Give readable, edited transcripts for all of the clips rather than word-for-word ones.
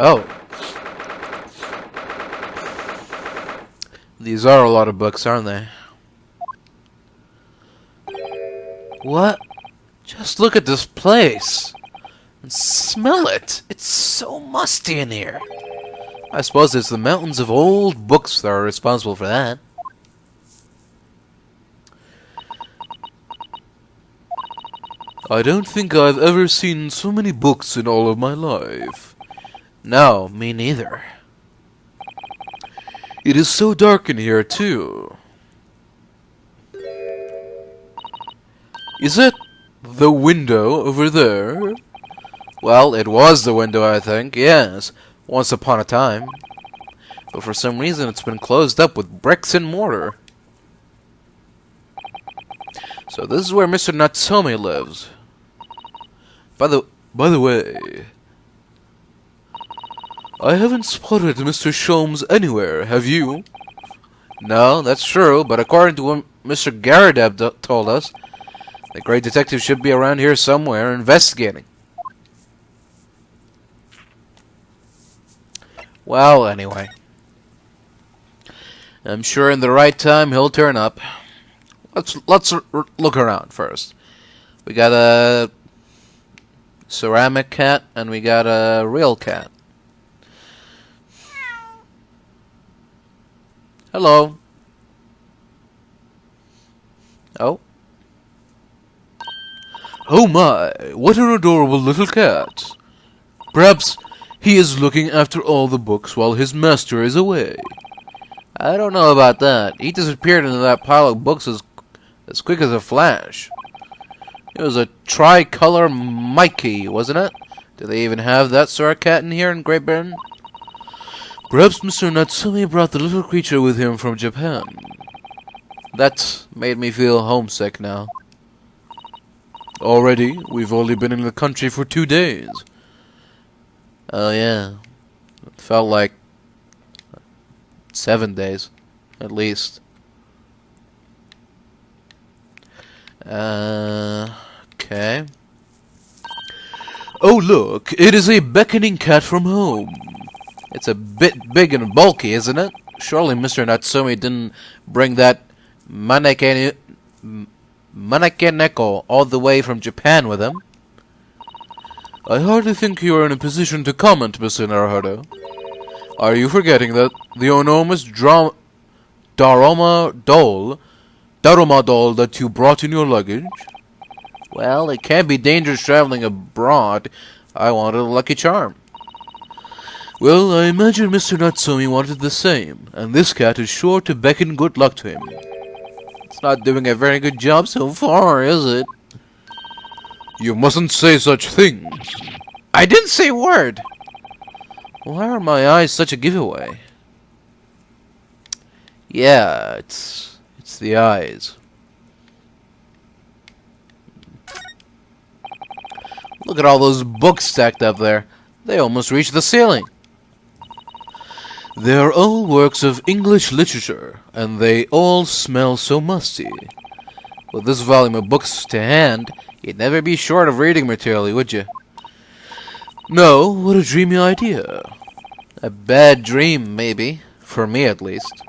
Oh. These are a lot of books, aren't they? What? Just look at this place. And smell it. It's so musty in here. I suppose it's the mountains of old books that are responsible for that. I don't think I've ever seen so many books in all of my life. No, me neither. It is so dark in here, too. Is it the window over there? Well, it was the window, I think. Yes, once upon a time. But for some reason, it's been closed up with bricks and mortar. So this is where Mr. Natsume lives. By the way, I haven't spotted Mr. Sholmes anywhere, have you? No, that's true, but according to what Mr. Garrideb told us, the great detective should be around here somewhere investigating. Well, anyway. I'm sure in the right time he'll turn up. Let's look around first. We got a ceramic cat and we got a real cat. Hello. Oh. Oh my, what an adorable little cat. Perhaps he is looking after all the books while his master is away. I don't know about that. He disappeared into that pile of books as quick as a flash. It was a tricolor Mikey, wasn't it? Do they even have that sort of cat in here in Great Britain? Perhaps Mr. Natsume brought the little creature with him from Japan. That made me feel homesick now. Already, we've only been in the country for 2 days. Oh yeah, it felt like 7 days, at least. Okay. Oh look, it is a beckoning cat from home. It's a bit big and bulky, isn't it? Surely Mr. Natsume didn't bring that Manakeneko all the way from Japan with him. I hardly think you are in a position to comment, Mr. Naruhodo. Are you forgetting that the enormous Daruma doll that you brought in your luggage? Well, it can't be dangerous traveling abroad. I wanted a lucky charm. Well, I imagine Mr. Natsume wanted the same, and this cat is sure to beckon good luck to him. It's not doing a very good job so far, is it? You mustn't say such things. I didn't say a word. Why are my eyes such a giveaway? Yeah, it's the eyes. Look at all those books stacked up there. They almost reach the ceiling. They are all works of English literature, and they all smell so musty. With this volume of books to hand, you'd never be short of reading material, would you? No, what a dreamy idea. A bad dream, maybe. For me, at least.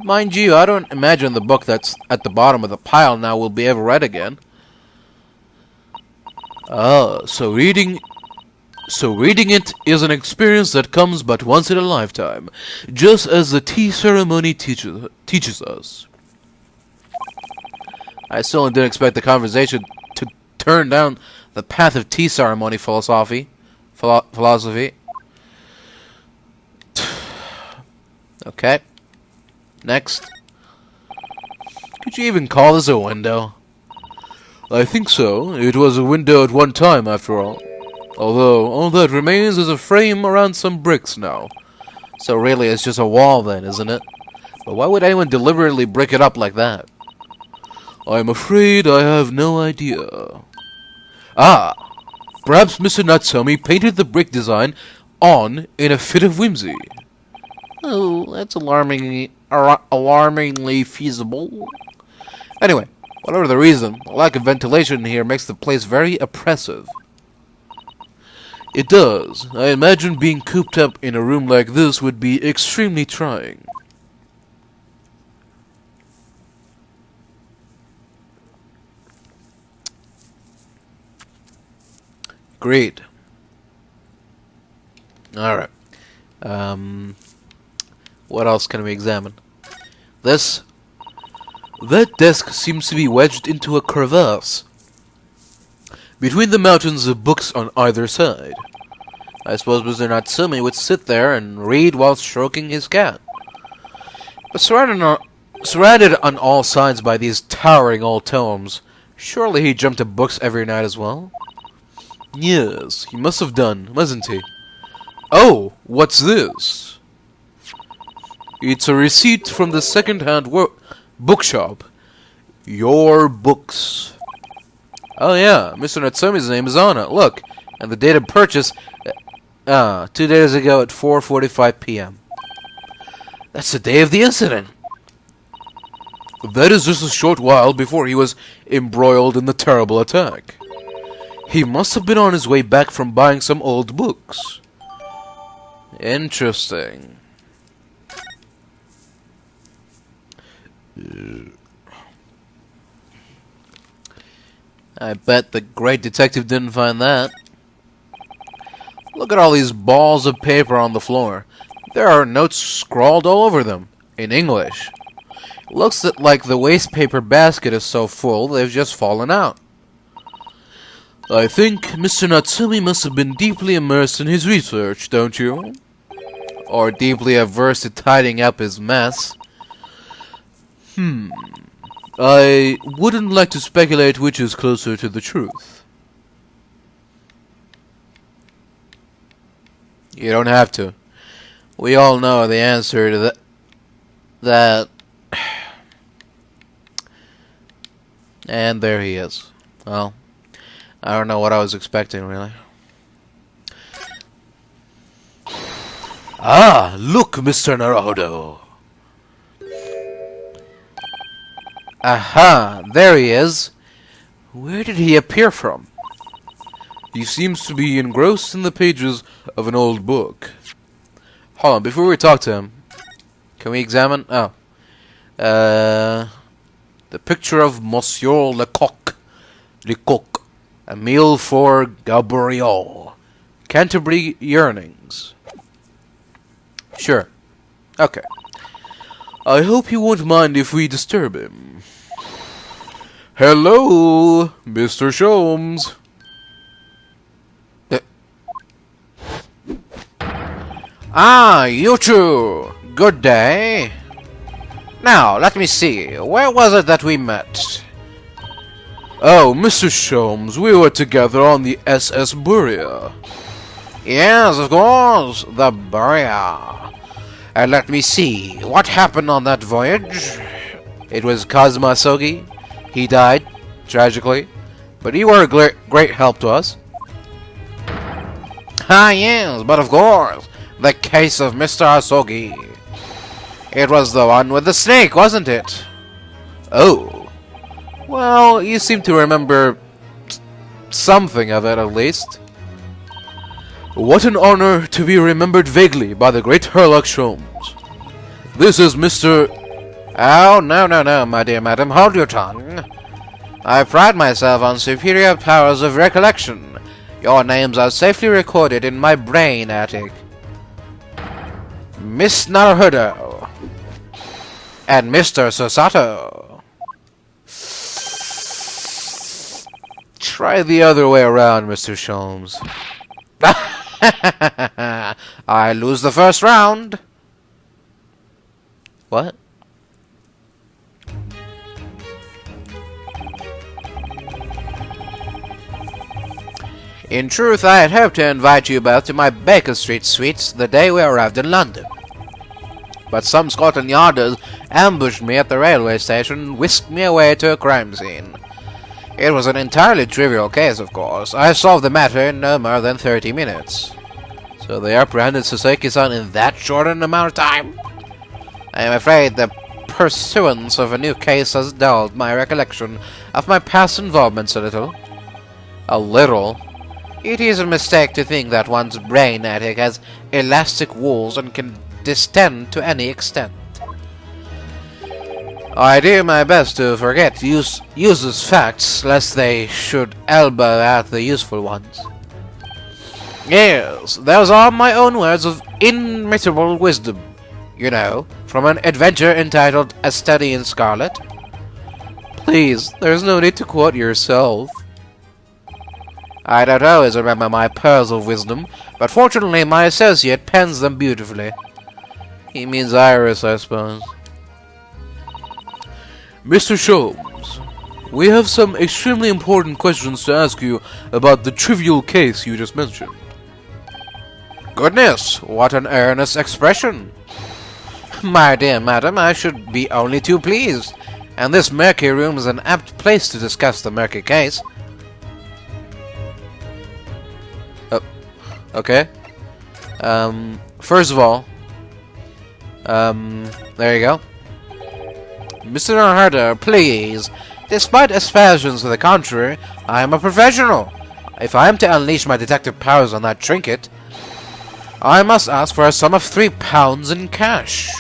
Mind you, I don't imagine the book that's at the bottom of the pile now will be ever read again. Ah, so reading it is an experience that comes but once in a lifetime, just as the tea ceremony teaches us. I still didn't expect the conversation to turn down the path of tea ceremony philosophy. Okay. Next. Could you even call this a window? I think so. It was a window at one time, after all. Although, all that remains is a frame around some bricks now. So really, it's just a wall then, isn't it? But why would anyone deliberately brick it up like that? I'm afraid I have no idea. Ah! Perhaps Mr. Natsume painted the brick design on in a fit of whimsy. Oh, that's alarmingly feasible. Anyway, whatever the reason, the lack of ventilation here makes the place very oppressive. It does. I imagine being cooped up in a room like this would be extremely trying. Great. Alright. What else can we examine? That desk seems to be wedged into a crevasse between the mountains of books on either side. I suppose Mr. Natsumi would sit there and read while stroking his cat. But surrounded on all sides by these towering old tomes, surely he jumped to books every night as well? Yes, he must have done, mustn't he? Oh, what's this? It's a receipt from the second-hand bookshop. Your books. Oh yeah, Mr. Natsumi's name is on it. Look, and the date of purchase, 2 days ago at 4:45 p.m. That's the day of the incident. That is just a short while before he was embroiled in the terrible attack. He must have been on his way back from buying some old books. Interesting. I bet the great detective didn't find that. Look at all these balls of paper on the floor. There are notes scrawled all over them, in English. Looks like the waste paper basket is so full they've just fallen out. I think Mr. Natsumi must have been deeply immersed in his research, don't you? Or deeply averse to tidying up his mess. I wouldn't like to speculate which is closer to the truth. You don't have to. We all know the answer to that. And there he is. Well, I don't know what I was expecting, really. Ah, look, Mr. Naruhodo. Aha, there he is. Where did he appear from? He seems to be engrossed in the pages of an old book. Hold on, before we talk to him, can we examine? Oh. The picture of Monsieur Lecoq. A meal for Gabriel. Canterbury Yearnings. Sure. Okay. I hope you won't mind if we disturb him. Hello, Mr. Sholmes. Ah, you two. Good day. Now, let me see. Where was it that we met? Oh, Mr. Sholmes, we were together on the SS Buria. Yes, of course, the Buria. And let me see, what happened on that voyage? It was Kazuma Sogi. He died, tragically, but you were a great help to us. Ah, yes, but of course, the case of Mr. Asogi. It was the one with the snake, wasn't it? Oh. Well, you seem to remember something of it, at least. What an honor to be remembered vaguely by the great Herlock Sholmes. This is Mr. Oh, no, my dear madam, hold your tongue. I pride myself on superior powers of recollection. Your names are safely recorded in my brain attic. Miss Naruhodo. And Mr. Sosato. Try the other way around, Mr. Sholmes. I lose the first round. What? In truth, I had hoped to invite you both to my Baker Street suites the day we arrived in London. But some Scotland Yarders ambushed me at the railway station and whisked me away to a crime scene. It was an entirely trivial case, of course. I solved the matter in no more than 30 minutes. So they apprehended Sasaki-san in that short an amount of time? I am afraid the pursuance of a new case has dulled my recollection of my past involvements a little. A little? It is a mistake to think that one's brain attic has elastic walls and can distend to any extent. I do my best to forget useless facts, lest they should elbow out the useful ones. Yes, those are my own words of inimitable wisdom, you know, from an adventure entitled A Study in Scarlet. Please, there's no need to quote yourself. I don't always remember my pearls of wisdom, but fortunately my associate pens them beautifully. He means Iris, I suppose. Mr. Sholmes, we have some extremely important questions to ask you about the trivial case you just mentioned. Goodness, what an earnest expression! My dear madam, I should be only too pleased, and this murky room is an apt place to discuss the murky case. Okay. First of all, there you go. Mr. Naruhodo, please. Despite aspersions to the contrary, I am a professional. If I am to unleash my detective powers on that trinket, I must ask for a sum of £3 in cash.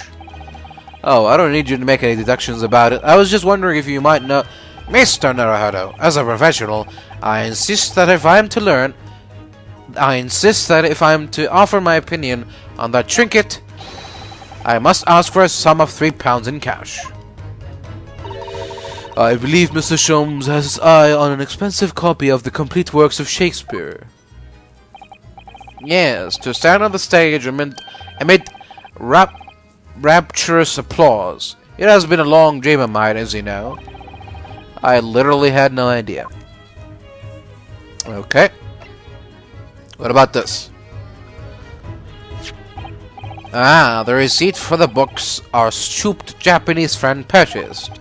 Oh, I don't need you to make any deductions about it. I was just wondering if you might know... Mr. Naruhodo, as a professional, I insist that if I am to offer my opinion on that trinket, I must ask for a sum of £3 in cash. I believe Mr. Sholmes has his eye on an expensive copy of the complete works of Shakespeare. Yes, to stand on the stage amid rapturous applause. It has been a long dream of mine, as you know. I literally had no idea. Okay. What about this? Ah, the receipt for the books our stooped Japanese friend purchased.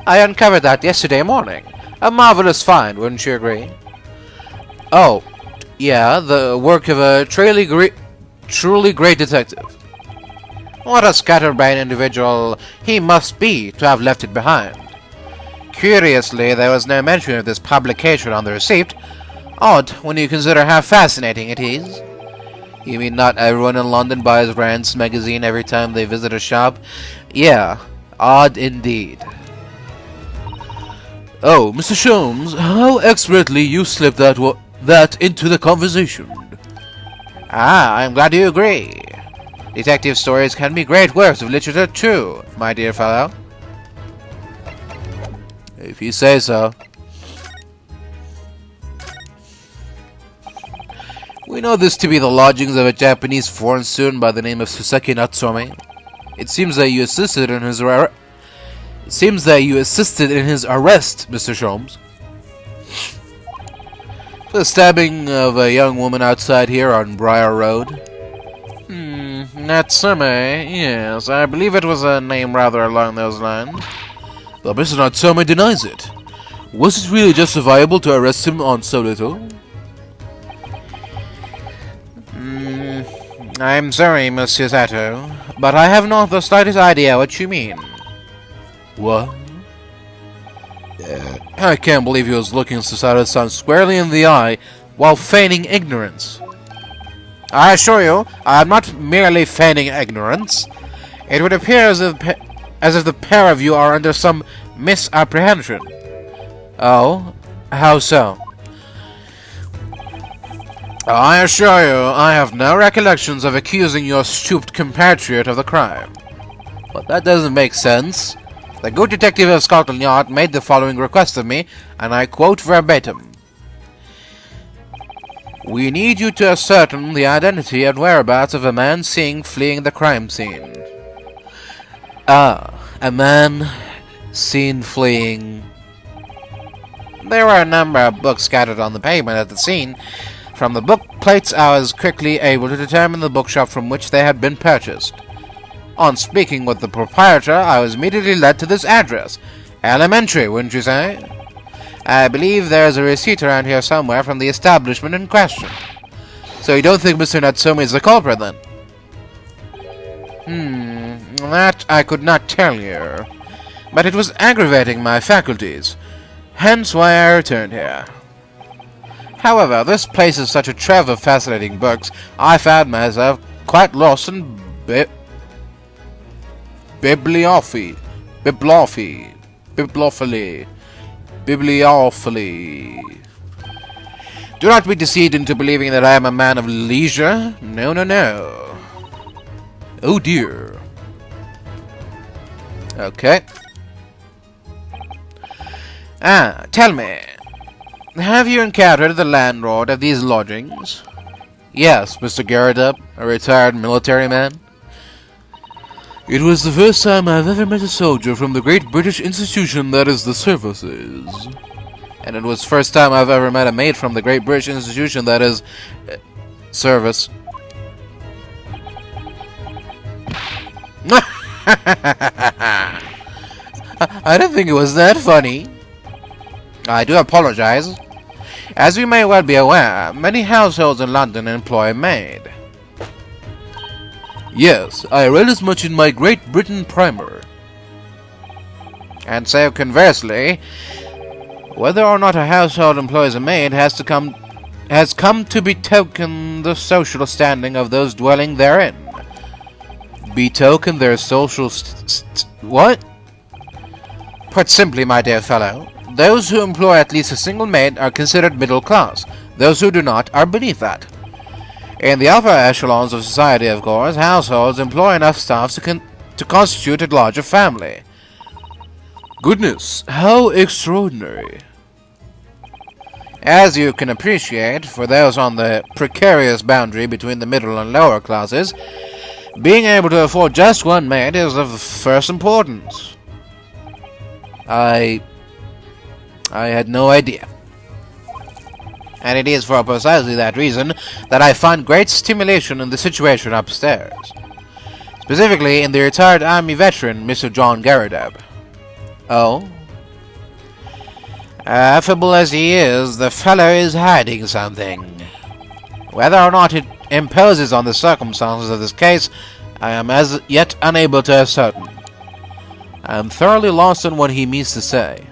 I uncovered that yesterday morning. A marvelous find, wouldn't you agree? Oh, yeah, the work of a truly great detective. What a scatterbrained individual he must be to have left it behind. Curiously, there was no mention of this publication on the receipt. Odd, when you consider how fascinating it is. You mean not everyone in London buys Rand's magazine every time they visit a shop? Yeah, odd indeed. Oh, Mr. Sholmes, how expertly you slipped that into the conversation. Ah, I'm glad you agree. Detective stories can be great works of literature too, my dear fellow. If you say so. We know this to be the lodgings of a Japanese foreign student by the name of Suseki Natsume. It seems that you assisted in his arrest, Mr. Sholmes. For the stabbing of a young woman outside here on Briar Road. Natsume, yes, I believe it was a name rather along those lines. But Mr. Natsume denies it. Was it really justifiable to arrest him on so little? I'm sorry, Monsieur Sato, but I have not the slightest idea what you mean. What? I can't believe he was looking Susato-san squarely in the eye while feigning ignorance. I assure you, I am not merely feigning ignorance. It would appear as if the pair of you are under some misapprehension. Oh? How so? I assure you, I have no recollections of accusing your stooped compatriot of the crime. But that doesn't make sense. The good detective of Scotland Yard made the following request of me, and I quote verbatim. We need you to ascertain the identity and whereabouts of a man seen fleeing the crime scene. Ah, a man seen fleeing. There were a number of books scattered on the pavement at the scene. From the book plates, I was quickly able to determine the bookshop from which they had been purchased. On speaking with the proprietor, I was immediately led to this address. Elementary, wouldn't you say? I believe there's a receipt around here somewhere from the establishment in question. So you don't think Mr. Natsume is the culprit, then? That I could not tell you. But it was aggravating my faculties. Hence why I returned here. However, this place is such a trove of fascinating books, I found myself quite lost in bibliophily. Do not be deceived into believing that I am a man of leisure. No, no, no. Oh dear. Okay. Tell me, have you encountered the landlord of these lodgings? Yes, Mr. Garrideb, a retired military man. It was the first time I've ever met a soldier from the great British institution that is the Services. And it was the first time I've ever met a maid from the great British institution that is... service. I don't think it was that funny. I do apologize. As you may well be aware, many households in London employ a maid. Yes, I read as much in my Great Britain primer. And so, conversely, whether or not a household employs a maid has come to betoken the social standing of those dwelling therein. Betoken their social what? Put simply, my dear fellow, those who employ at least a single maid are considered middle class. Those who do not are beneath that. In the upper echelons of society, of course, households employ enough staff to constitute a larger family. Goodness, how extraordinary. As you can appreciate, for those on the precarious boundary between the middle and lower classes, being able to afford just one maid is of first importance. I had no idea. And it is for precisely that reason that I find great stimulation in the situation upstairs. Specifically in the retired army veteran, Mr. John Garrideb. Oh? Affable as he is, the fellow is hiding something. Whether or not it imposes on the circumstances of this case, I am as yet unable to ascertain. I am thoroughly lost in what he means to say.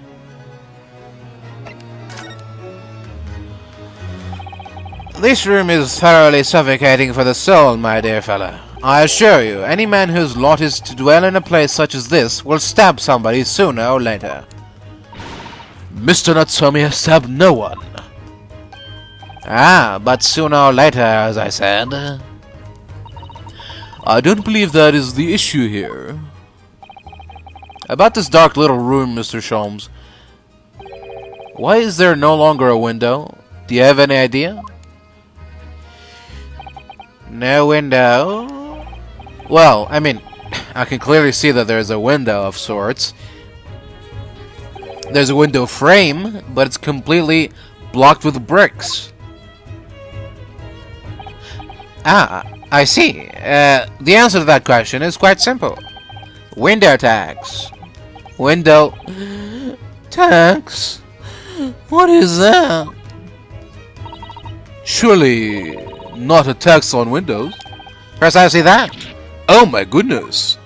This room is thoroughly suffocating for the soul, my dear fellow. I assure you, any man whose lot is to dwell in a place such as this will stab somebody sooner or later. Mr. Natsume has stabbed no one. Ah, but sooner or later, as I said. I don't believe that is the issue here. About this dark little room, Mr. Sholmes. Why is there no longer a window? Do you have any idea? No window? Well, I mean, I can clearly see that there's a window of sorts. There's a window frame, but it's completely blocked with bricks. Ah, I see. The answer to that question is quite simple. Window tax. Window... tax? What is that? Surely not a tax on windows. Precisely that. Oh my goodness.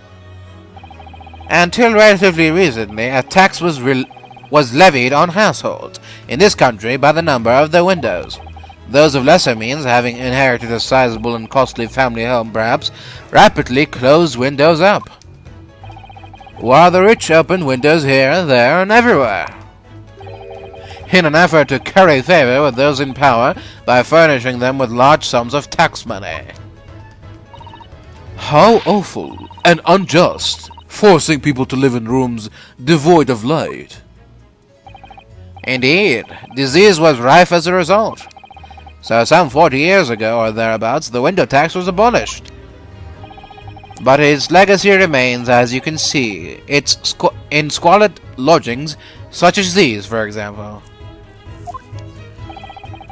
Until relatively recently, a tax was levied on households in this country by the number of their windows. Those of lesser means, having inherited a sizable and costly family home perhaps, rapidly closed windows up, while the rich opened windows here, there, and everywhere, in an effort to curry favor with those in power by furnishing them with large sums of tax money. How awful and unjust, forcing people to live in rooms devoid of light. Indeed, disease was rife as a result. So some 40 years ago or thereabouts, the window tax was abolished. But its legacy remains, as you can see. It's in squalid lodgings, such as these, for example.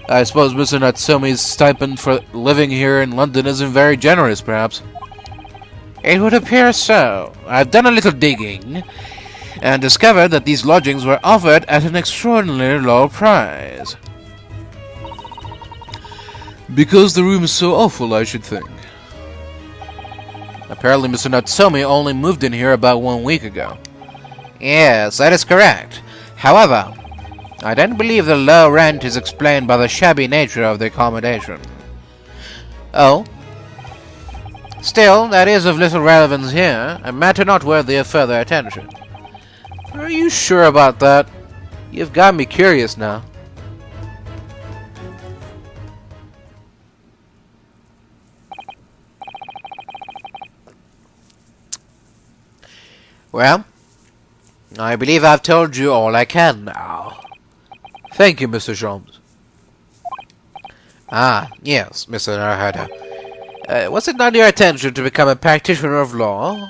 I suppose Mr. Natsume's stipend for living here in London isn't very generous, perhaps. It would appear so. I've done a little digging, and discovered that these lodgings were offered at an extraordinarily low price. Because the room is so awful, I should think. Apparently Mr. Natsume only moved in here about 1 week ago. Yes, that is correct. However, I don't believe the low rent is explained by the shabby nature of the accommodation. Oh? Still, that is of little relevance here, a matter not worthy of further attention. Are you sure about that? You've got me curious now. Well, I believe I've told you all I can now. Thank you, Mr. Jones. Ah, yes, Mr. Naruhodo. Was it not your intention to become a practitioner of law?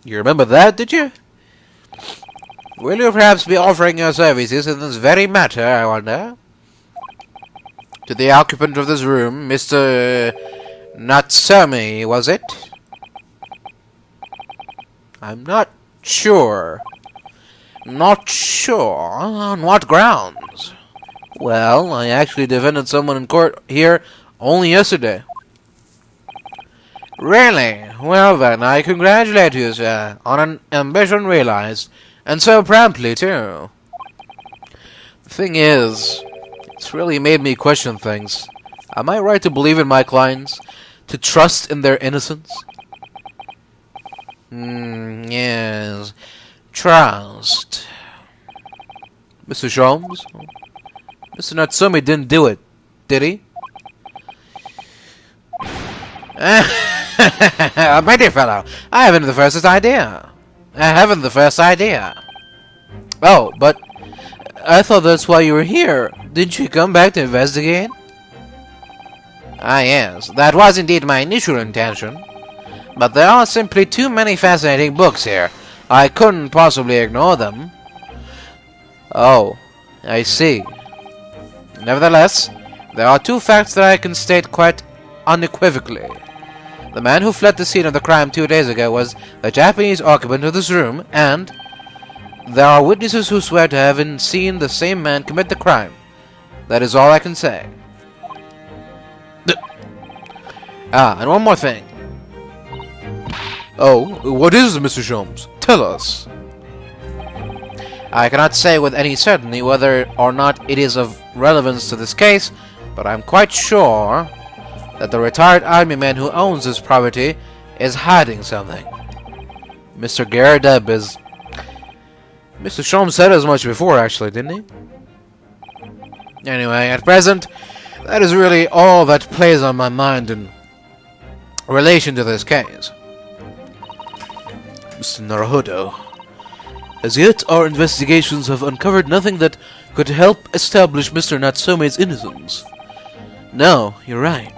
You remember that, did you? Will you perhaps be offering your services in this very matter, I wonder? To the occupant of this room, Mr. Natsume, was it? I'm not sure. Not sure? On what grounds? Well, I actually defended someone in court here only yesterday. Really? Well then, I congratulate you, sir, on an ambition realized, and so promptly, too. The thing is, it's really made me question things. Am I right to believe in my clients? To trust in their innocence? Yes. Trust. Mr. Sholmes? Mr. Natsume didn't do it, did he? My dear fellow, I haven't the first idea. Oh, but I thought that's why you were here. Didn't you come back to investigate? Ah, yes, that was indeed my initial intention. But there are simply too many fascinating books here. I couldn't possibly ignore them. Oh, I see. Nevertheless, there are two facts that I can state quite unequivocally. The man who fled the scene of the crime 2 days ago was the Japanese occupant of this room, and there are witnesses who swear to having seen the same man commit the crime. That is all I can say. And one more thing. Oh, what is it, Mr. Sholmes? Tell us. I cannot say with any certainty whether or not it is of relevance to this case, but I'm quite sure that the retired army man who owns this property is hiding something. Mr. Garrideb is... Mr. Sholmes said as much before, actually, didn't he? Anyway, at present, that is really all that plays on my mind in relation to this case. Mr. Naruhodo, as yet our investigations have uncovered nothing that could help establish Mr. Natsume's innocence. No, you're right.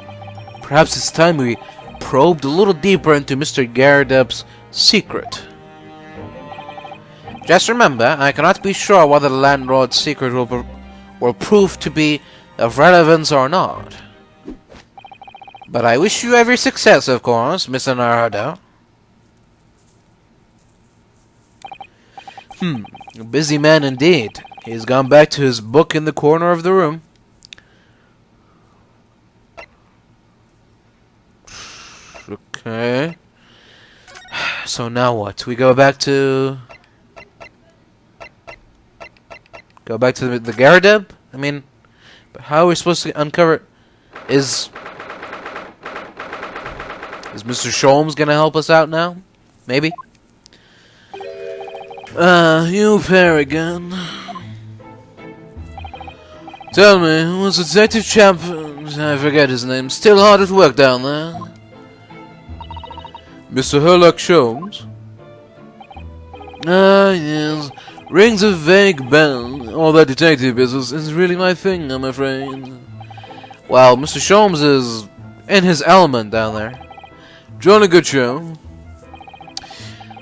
Perhaps it's time we probed a little deeper into Mr. Garrideb's secret. Just remember, I cannot be sure whether the landlord's secret will prove to be of relevance or not. But I wish you every success, of course, Mr. Naruhodo. A busy man indeed. He's gone back to his book in the corner of the room. Okay. So now what? We go back to... Go back to the Garrideb? I mean, but how are we supposed to uncover... Is Mr. Sholmes gonna help us out now? Maybe? You pair again. Tell me, was Detective Chap... I forget his name. Still hard at work down there? Mr. Herlock Sholmes? Ah, yes. Rings a vague bell. All that detective business is really my thing, I'm afraid. Well, Mr. Sholmes is in his element down there. Jolly good show.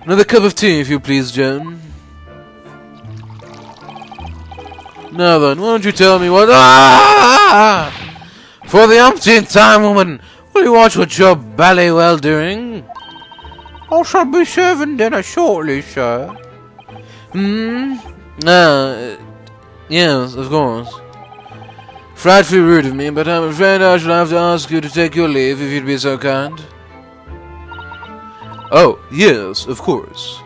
Another cup of tea, if you please, Joan. Now then, why don't you tell me what... Ah! For the umpteenth time, woman, will you watch what you're bally well doing? I shall be serving dinner shortly, sir. Yes, of course. Frightfully rude of me, but I'm afraid I shall have to ask you to take your leave if you'd be so kind. Oh, yes, of course.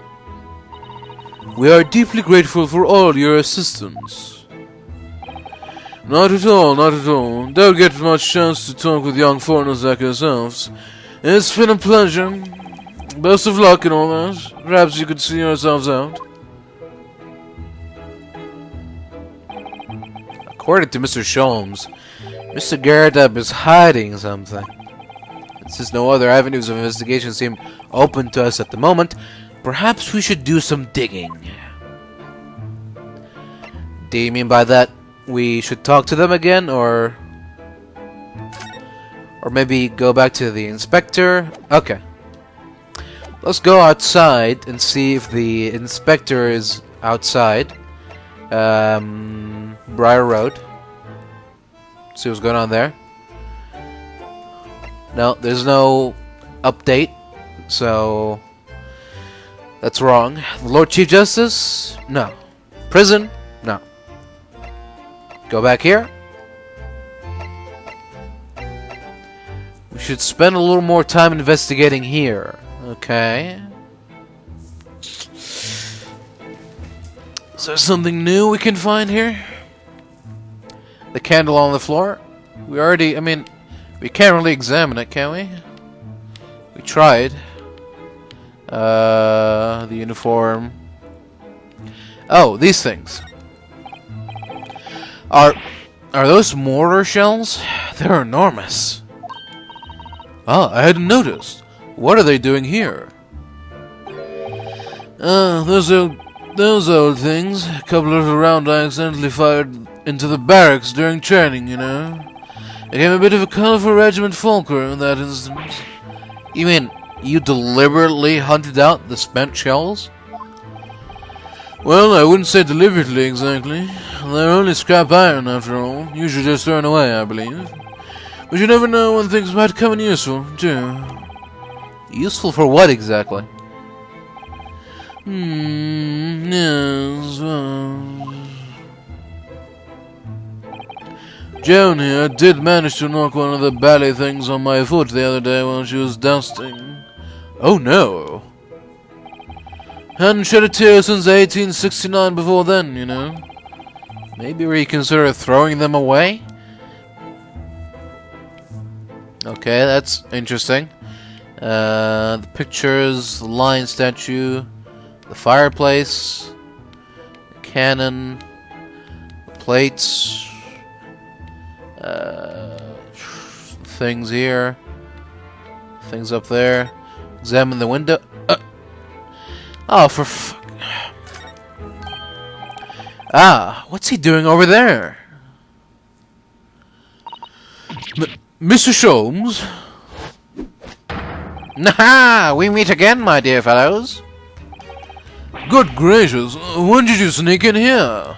We are deeply grateful for all your assistance. Not at all, not at all. Don't get much chance to talk with young foreigners like yourselves. It's been a pleasure. Best of luck and all that. Perhaps you could see yourselves out. According to Mr. Sholmes, Mr. Garrideb is hiding something. Since no other avenues of investigation seem open to us at the moment, perhaps we should do some digging. Do you mean by that we should talk to them again, or maybe go back to the inspector? Okay. Let's go outside and see if the inspector is outside. Briar Road. See what's going on there. No, there's no update, so that's wrong. The Lord Chief Justice? No. Prison? No. Go back here. We should spend a little more time investigating here. Okay. Is there something new we can find here? The candle on the floor? We already, we can't really examine it, can we? We tried. The uniform. Oh, these things. Are those mortar shells? They're enormous. Ah, I hadn't noticed. What are they doing here? Those old things. A couple of rounds I accidentally fired into the barracks during training, you know. Became a bit of a colorful regiment Folker in that instance. You mean you deliberately hunted out the spent shells? Well, I wouldn't say deliberately exactly. They're only scrap iron after all. Usually just thrown away, I believe. But you never know when things might come in useful, too. Useful for what exactly? Yes, well... Joan here did manage to knock one of the bally things on my foot the other day while she was dusting. Oh no! Hadn't shed a tear since 1869 before then, you know. Maybe reconsider throwing them away? Okay, that's interesting. The pictures, the lion statue, the fireplace, the cannon, the plates, things here, things up there. Examine the window. Oh, for fuck. Ah, what's he doing over there? Mr. Sholmes? Naha! We meet again, my dear fellows. Good gracious, when did you sneak in here?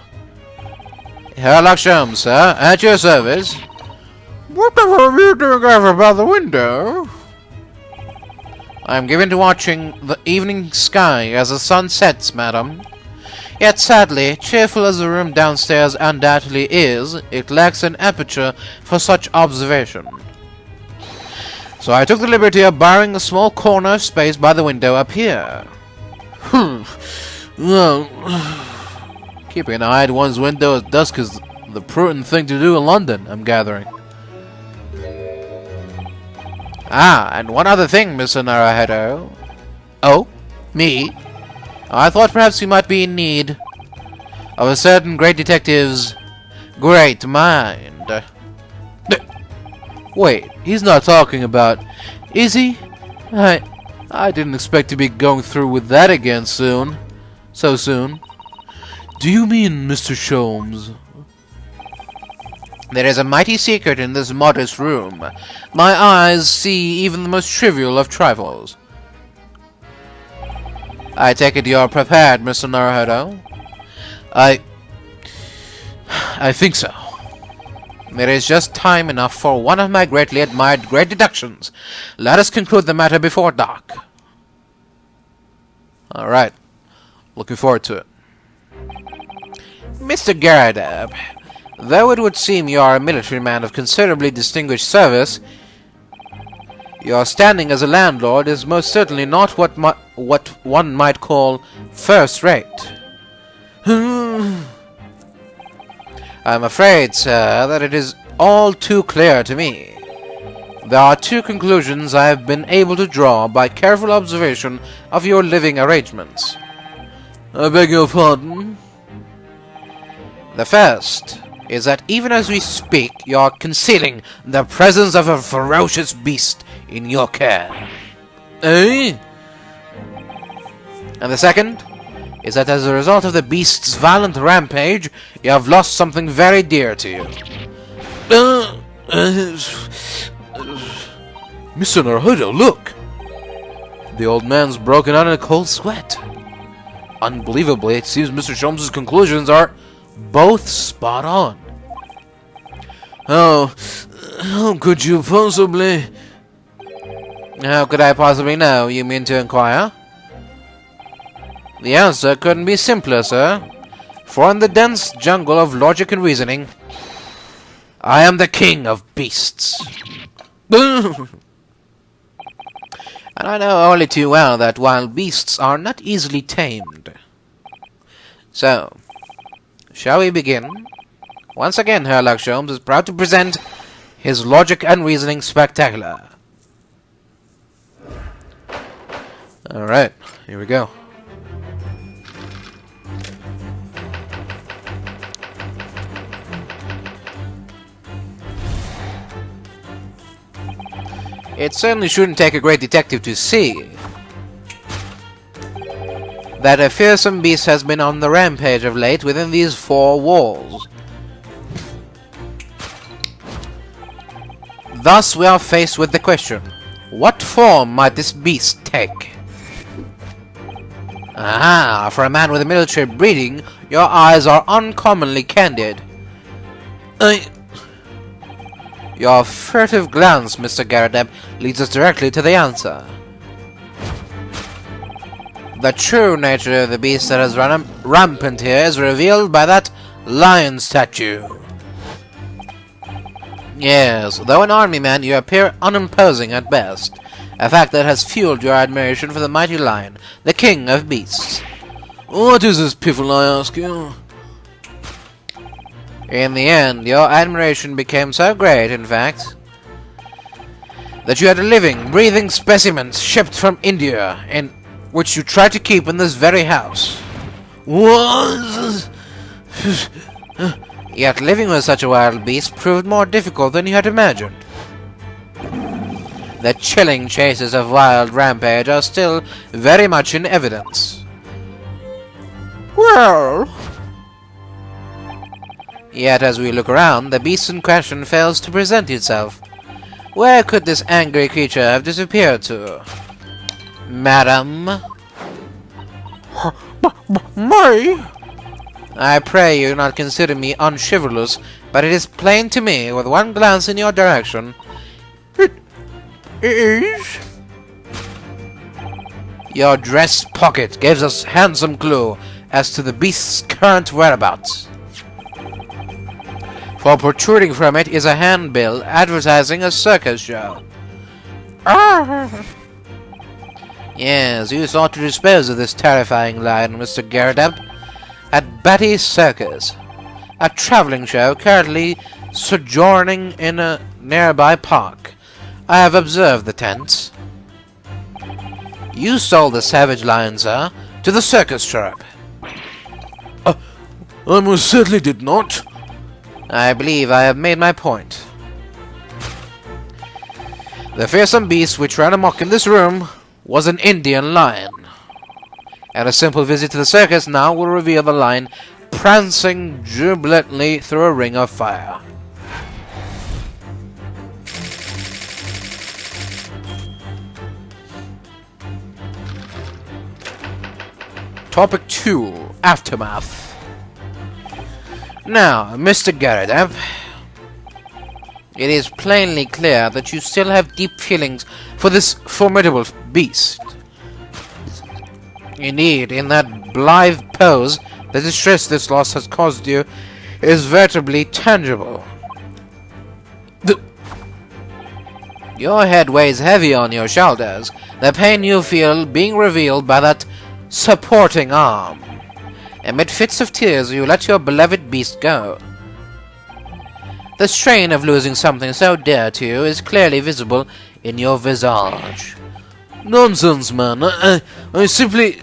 Sherlock Sholmes, sir, at your service. What the hell are you doing over by the window? I'm given to watching the evening sky as the sun sets, madam. Yet sadly, cheerful as the room downstairs undoubtedly is, it lacks an aperture for such observation. So I took the liberty of borrowing a small corner of space by the window up here. Well, keeping an eye at one's window at dusk is the prudent thing to do in London, I'm gathering. Ah, and one other thing, Mr. Naruhodo. Oh? Me? I thought perhaps you might be in need of a certain great detective's great mind. Wait, he's not talking about... Is he? I didn't expect to be going through with that again soon. So soon. Do you mean, Mr. Sholmes? There is a mighty secret in this modest room. My eyes see even the most trivial of trifles. I take it you're prepared, Mr. Naruhodo? I think so. There is just time enough for one of my greatly admired great deductions. Let us conclude the matter before dark. Alright. Looking forward to it. Mr. Garrideb, though it would seem you are a military man of considerably distinguished service, your standing as a landlord is most certainly not what one might call first-rate. I'm afraid, sir, that it is all too clear to me. There are two conclusions I have been able to draw by careful observation of your living arrangements. I beg your pardon? The first is that even as we speak, you are concealing the presence of a ferocious beast in your care. Eh? And the second is that as a result of the beast's violent rampage, you have lost something very dear to you. Mr. Naruhodo, look! The old man's broken out in a cold sweat. Unbelievably, it seems Mr. Sholmes' conclusions are both spot on. How could you possibly... How could I possibly know, you mean to inquire? The answer couldn't be simpler, sir. For in the dense jungle of logic and reasoning, I am the king of beasts. And I know only too well that wild beasts are not easily tamed. So, shall we begin? Once again, Sherlock Holmes is proud to present his logic and reasoning spectacular. Alright, here we go. It certainly shouldn't take a great detective to see that a fearsome beast has been on the rampage of late within these four walls. Thus we are faced with the question, what form might this beast take? Aha, for a man with a military breeding, your eyes are uncommonly candid. Your furtive glance, Mr. Garrideb, leads us directly to the answer. The true nature of the beast that has run rampant here is revealed by that lion statue. Yes, though an army man, you appear unimposing at best, a fact that has fueled your admiration for the mighty lion, the king of beasts. What is this piffle, I ask you? In the end, your admiration became so great, in fact, that you had a living, breathing specimen shipped from India, in which you tried to keep in this very house. What? Yet living with such a wild beast proved more difficult than you had imagined. The chilling chases of wild rampage are still very much in evidence. Well... Yet as we look around, the beast in question fails to present itself. Where could this angry creature have disappeared to? Madam? My? I pray you not consider me unchivalrous, but it is plain to me, with one glance in your direction. It is? Your dress pocket gives us handsome clue as to the beast's current whereabouts. For protruding from it is a handbill advertising a circus show. Yes, you sought to dispose of this terrifying lion, Mr. Garrideb, at Batty's Circus, a traveling show currently sojourning in a nearby park. I have observed the tents. You sold the savage lion, sir, to the circus troupe. I most certainly did not. I believe I have made my point. The fearsome beast which ran amok in this room was an Indian lion. And a simple visit to the circus now will reveal the lion prancing jubilantly through a ring of fire. Topic 2. Aftermath. Now, Mr. Garrideb, it is plainly clear that you still have deep feelings for this formidable beast. Indeed, in that blithe pose, the distress this loss has caused you is veritably tangible. Your head weighs heavy on your shoulders, the pain you feel being revealed by that supporting arm. Amid fits of tears, you let your beloved beast go. The strain of losing something so dear to you is clearly visible in your visage. Nonsense, man. I simply...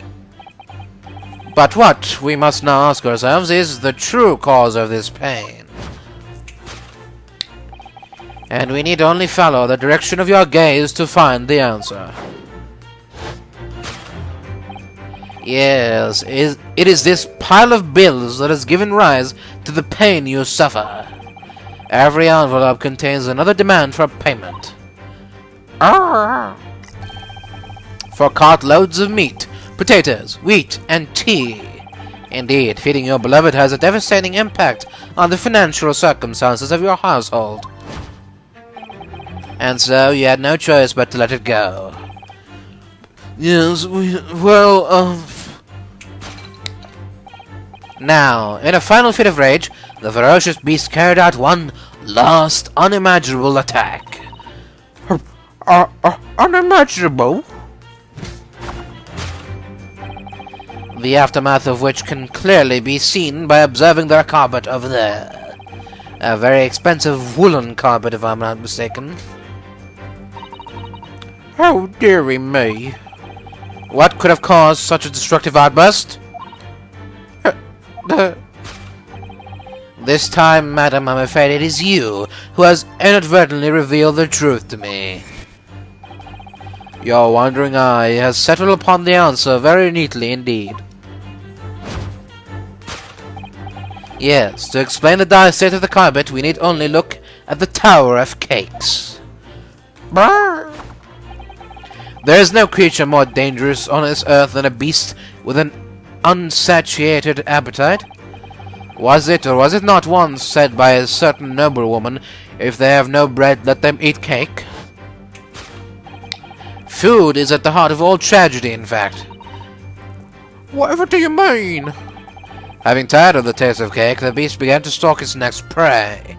But what we must now ask ourselves is the true cause of this pain. And we need only follow the direction of your gaze to find the answer. Yes, it is this pile of bills that has given rise to the pain you suffer. Every envelope contains another demand for payment. For cartloads of meat, potatoes, wheat, and tea. Indeed, feeding your beloved has a devastating impact on the financial circumstances of your household. And so you had no choice but to let it go. Yes, Now, in a final fit of rage, the ferocious beast carried out one last unimaginable attack. Unimaginable? The aftermath of which can clearly be seen by observing their carpet over there. A very expensive woolen carpet, if I'm not mistaken. Oh, dearie me. What could have caused such a destructive outburst? This time, madam, I'm afraid it is you who has inadvertently revealed the truth to me. Your wandering eye has settled upon the answer very neatly indeed. Yes, to explain the dire state of the carpet, we need only look at the Tower of Cakes. Brr. There is no creature more dangerous on this earth than a beast with an unsatiated appetite. Was it or was it not once said by a certain noblewoman, if they have no bread, let them eat cake? Food is at the heart of all tragedy, in fact. Whatever do you mean? Having tired of the taste of cake, the beast began to stalk its next prey.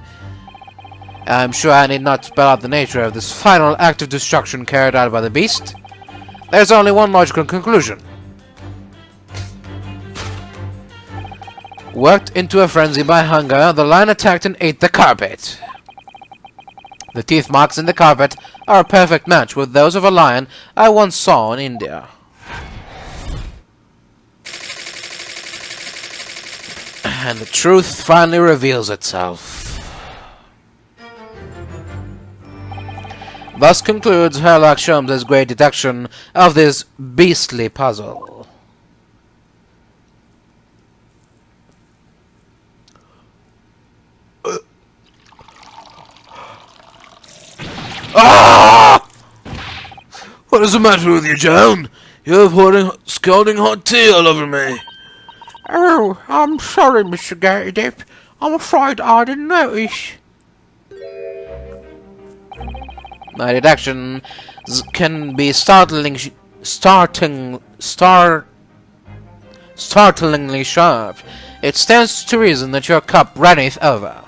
I'm sure I need not spell out the nature of this final act of destruction carried out by the beast. There's only one logical conclusion. Worked into a frenzy by hunger, the lion attacked and ate the carpet. The teeth marks in the carpet are a perfect match with those of a lion I once saw in India. And the truth finally reveals itself. Thus concludes Sherlock Holmes' great deduction of this beastly puzzle. Ah! What is the matter with you, Joan? You're pouring scalding hot tea all over me. Oh, I'm sorry, Mr. Garrideb. I'm afraid I didn't notice. My deduction can be startlingly sharp. It stands to reason that your cup runneth over.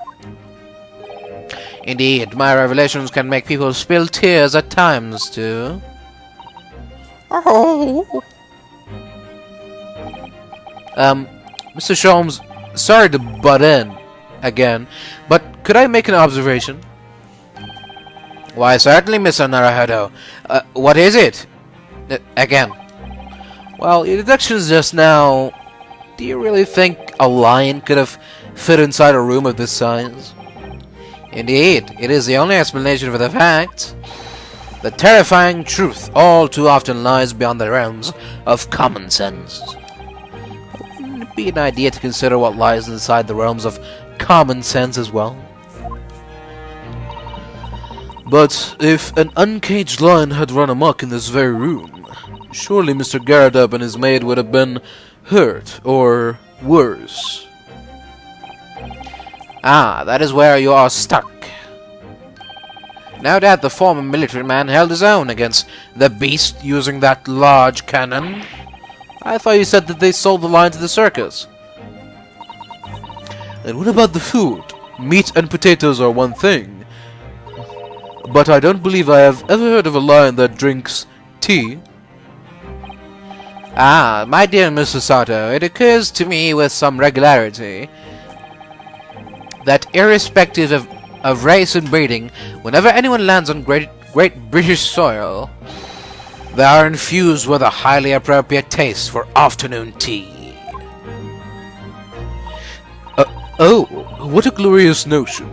Indeed, my revelations can make people spill tears at times, too. Oh. Mr. Sholmes, sorry to butt in again, but could I make an observation? Why, certainly, Mr. Naruhodo. What is it? Again. Well, your deductions just now... Do you really think a lion could have fit inside a room of this size? Indeed, it is the only explanation for the fact. The terrifying truth all too often lies beyond the realms of common sense. Wouldn't it be an idea to consider what lies inside the realms of common sense as well? But if an uncaged lion had run amok in this very room, surely Mr. Garrideb and his maid would have been hurt, or worse. Ah, that is where you are stuck. No doubt the former military man held his own against the beast using that large cannon. I thought you said that they sold the lion to the circus. And what about the food? Meat and potatoes are one thing. But I don't believe I have ever heard of a lion that drinks tea. Ah, my dear Mr. Sato, it occurs to me with some regularity that irrespective of race and breeding, whenever anyone lands on great British soil, they are infused with a highly appropriate taste for afternoon tea. Oh, what a glorious notion.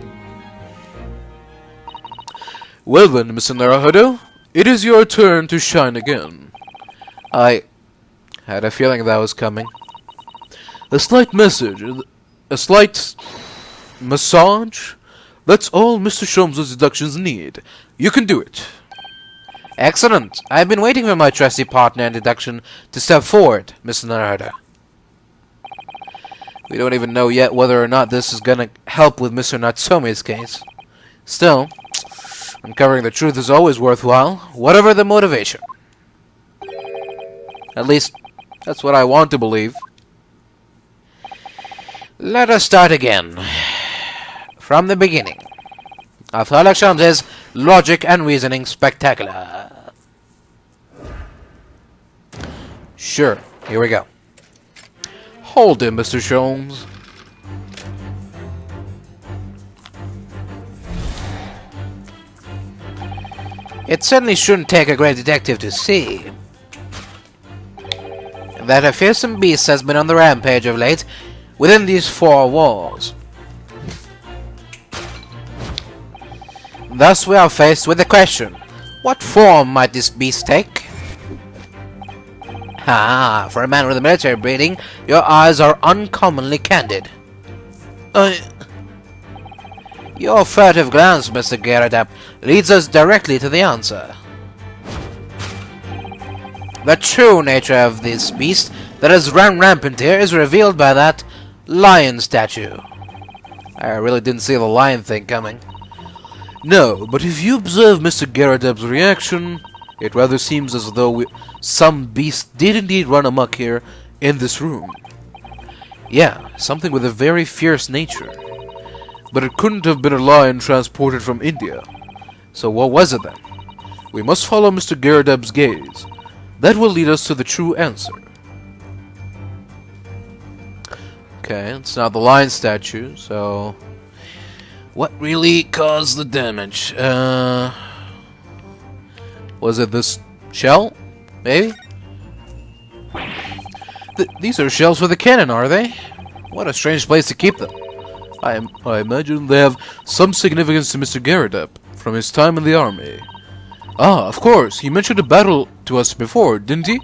Well then, Mr. Naruhodo, it is your turn to shine again. I had a feeling that was coming. A slight massage, that's all Mr. Sholmes' deductions need. You can do it. Excellent. I've been waiting for my trusty partner in deduction to step forward, Mr. Naruhodo. We don't even know yet whether or not this is gonna help with Mr. Natsume's case. Still, uncovering the truth is always worthwhile, whatever the motivation. At least, that's what I want to believe. Let us start again. From the beginning. Of Sherlock Holmes' logic and reasoning spectacular. Sure, here we go. Hold him, Mr. Sholmes. It certainly shouldn't take a great detective to see that a fearsome beast has been on the rampage of late within these four walls. Thus we are faced with the question, what form might this beast take? Ah, for a man with a military breeding, your eyes are uncommonly candid. Your furtive glance, Mr. Garrideb, leads us directly to the answer. The true nature of this beast that has run rampant here is revealed by that lion statue. I really didn't see the lion thing coming. No, but if you observe Mr. Garrideb's reaction, it rather seems as though some beast did indeed run amok here in this room. Yeah, something with a very fierce nature. But it couldn't have been a lion transported from India. So what was it then? We must follow Mr. Garrideb's gaze. That will lead us to the true answer. Okay, it's now the lion statue, so what really caused the damage? Was it this shell? Maybe? These are shells for the cannon, are they? What a strange place to keep them. I imagine they have some significance to Mr. Garrideb from his time in the army. Ah, of course, he mentioned a battle to us before, didn't he?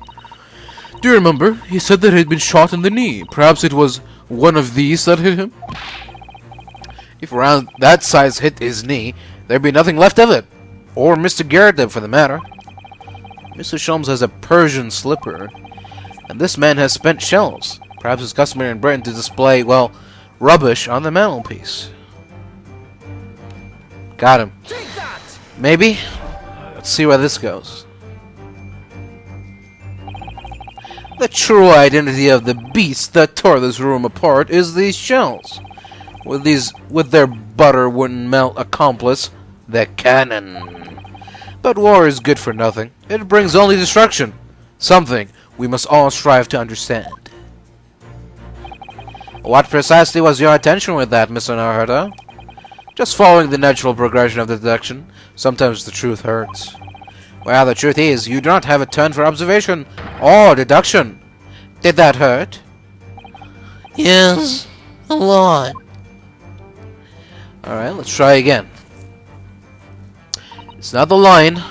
Do you remember? He said that he had been shot in the knee. Perhaps it was one of these that hit him? If around that size hit his knee, there'd be nothing left of it. Or Mr. Garrideb, for the matter. Mr. Sholmes has a Persian slipper. And this man has spent shells. Perhaps it's customary in Britain to display, well, rubbish on the mantelpiece. Got him. Maybe? Let's see where this goes. The true identity of the beast that tore this room apart is these shells. With their butter wouldn't melt accomplice, the cannon. But war is good for nothing. It brings only destruction. Something we must all strive to understand. What precisely was your intention with that, Mr. Naruhodo? Just following the natural progression of the deduction. Sometimes the truth hurts. Well, the truth is, you do not have a turn for observation or deduction. Did that hurt? Yes, a lot. Alright, let's try again. It's not the line.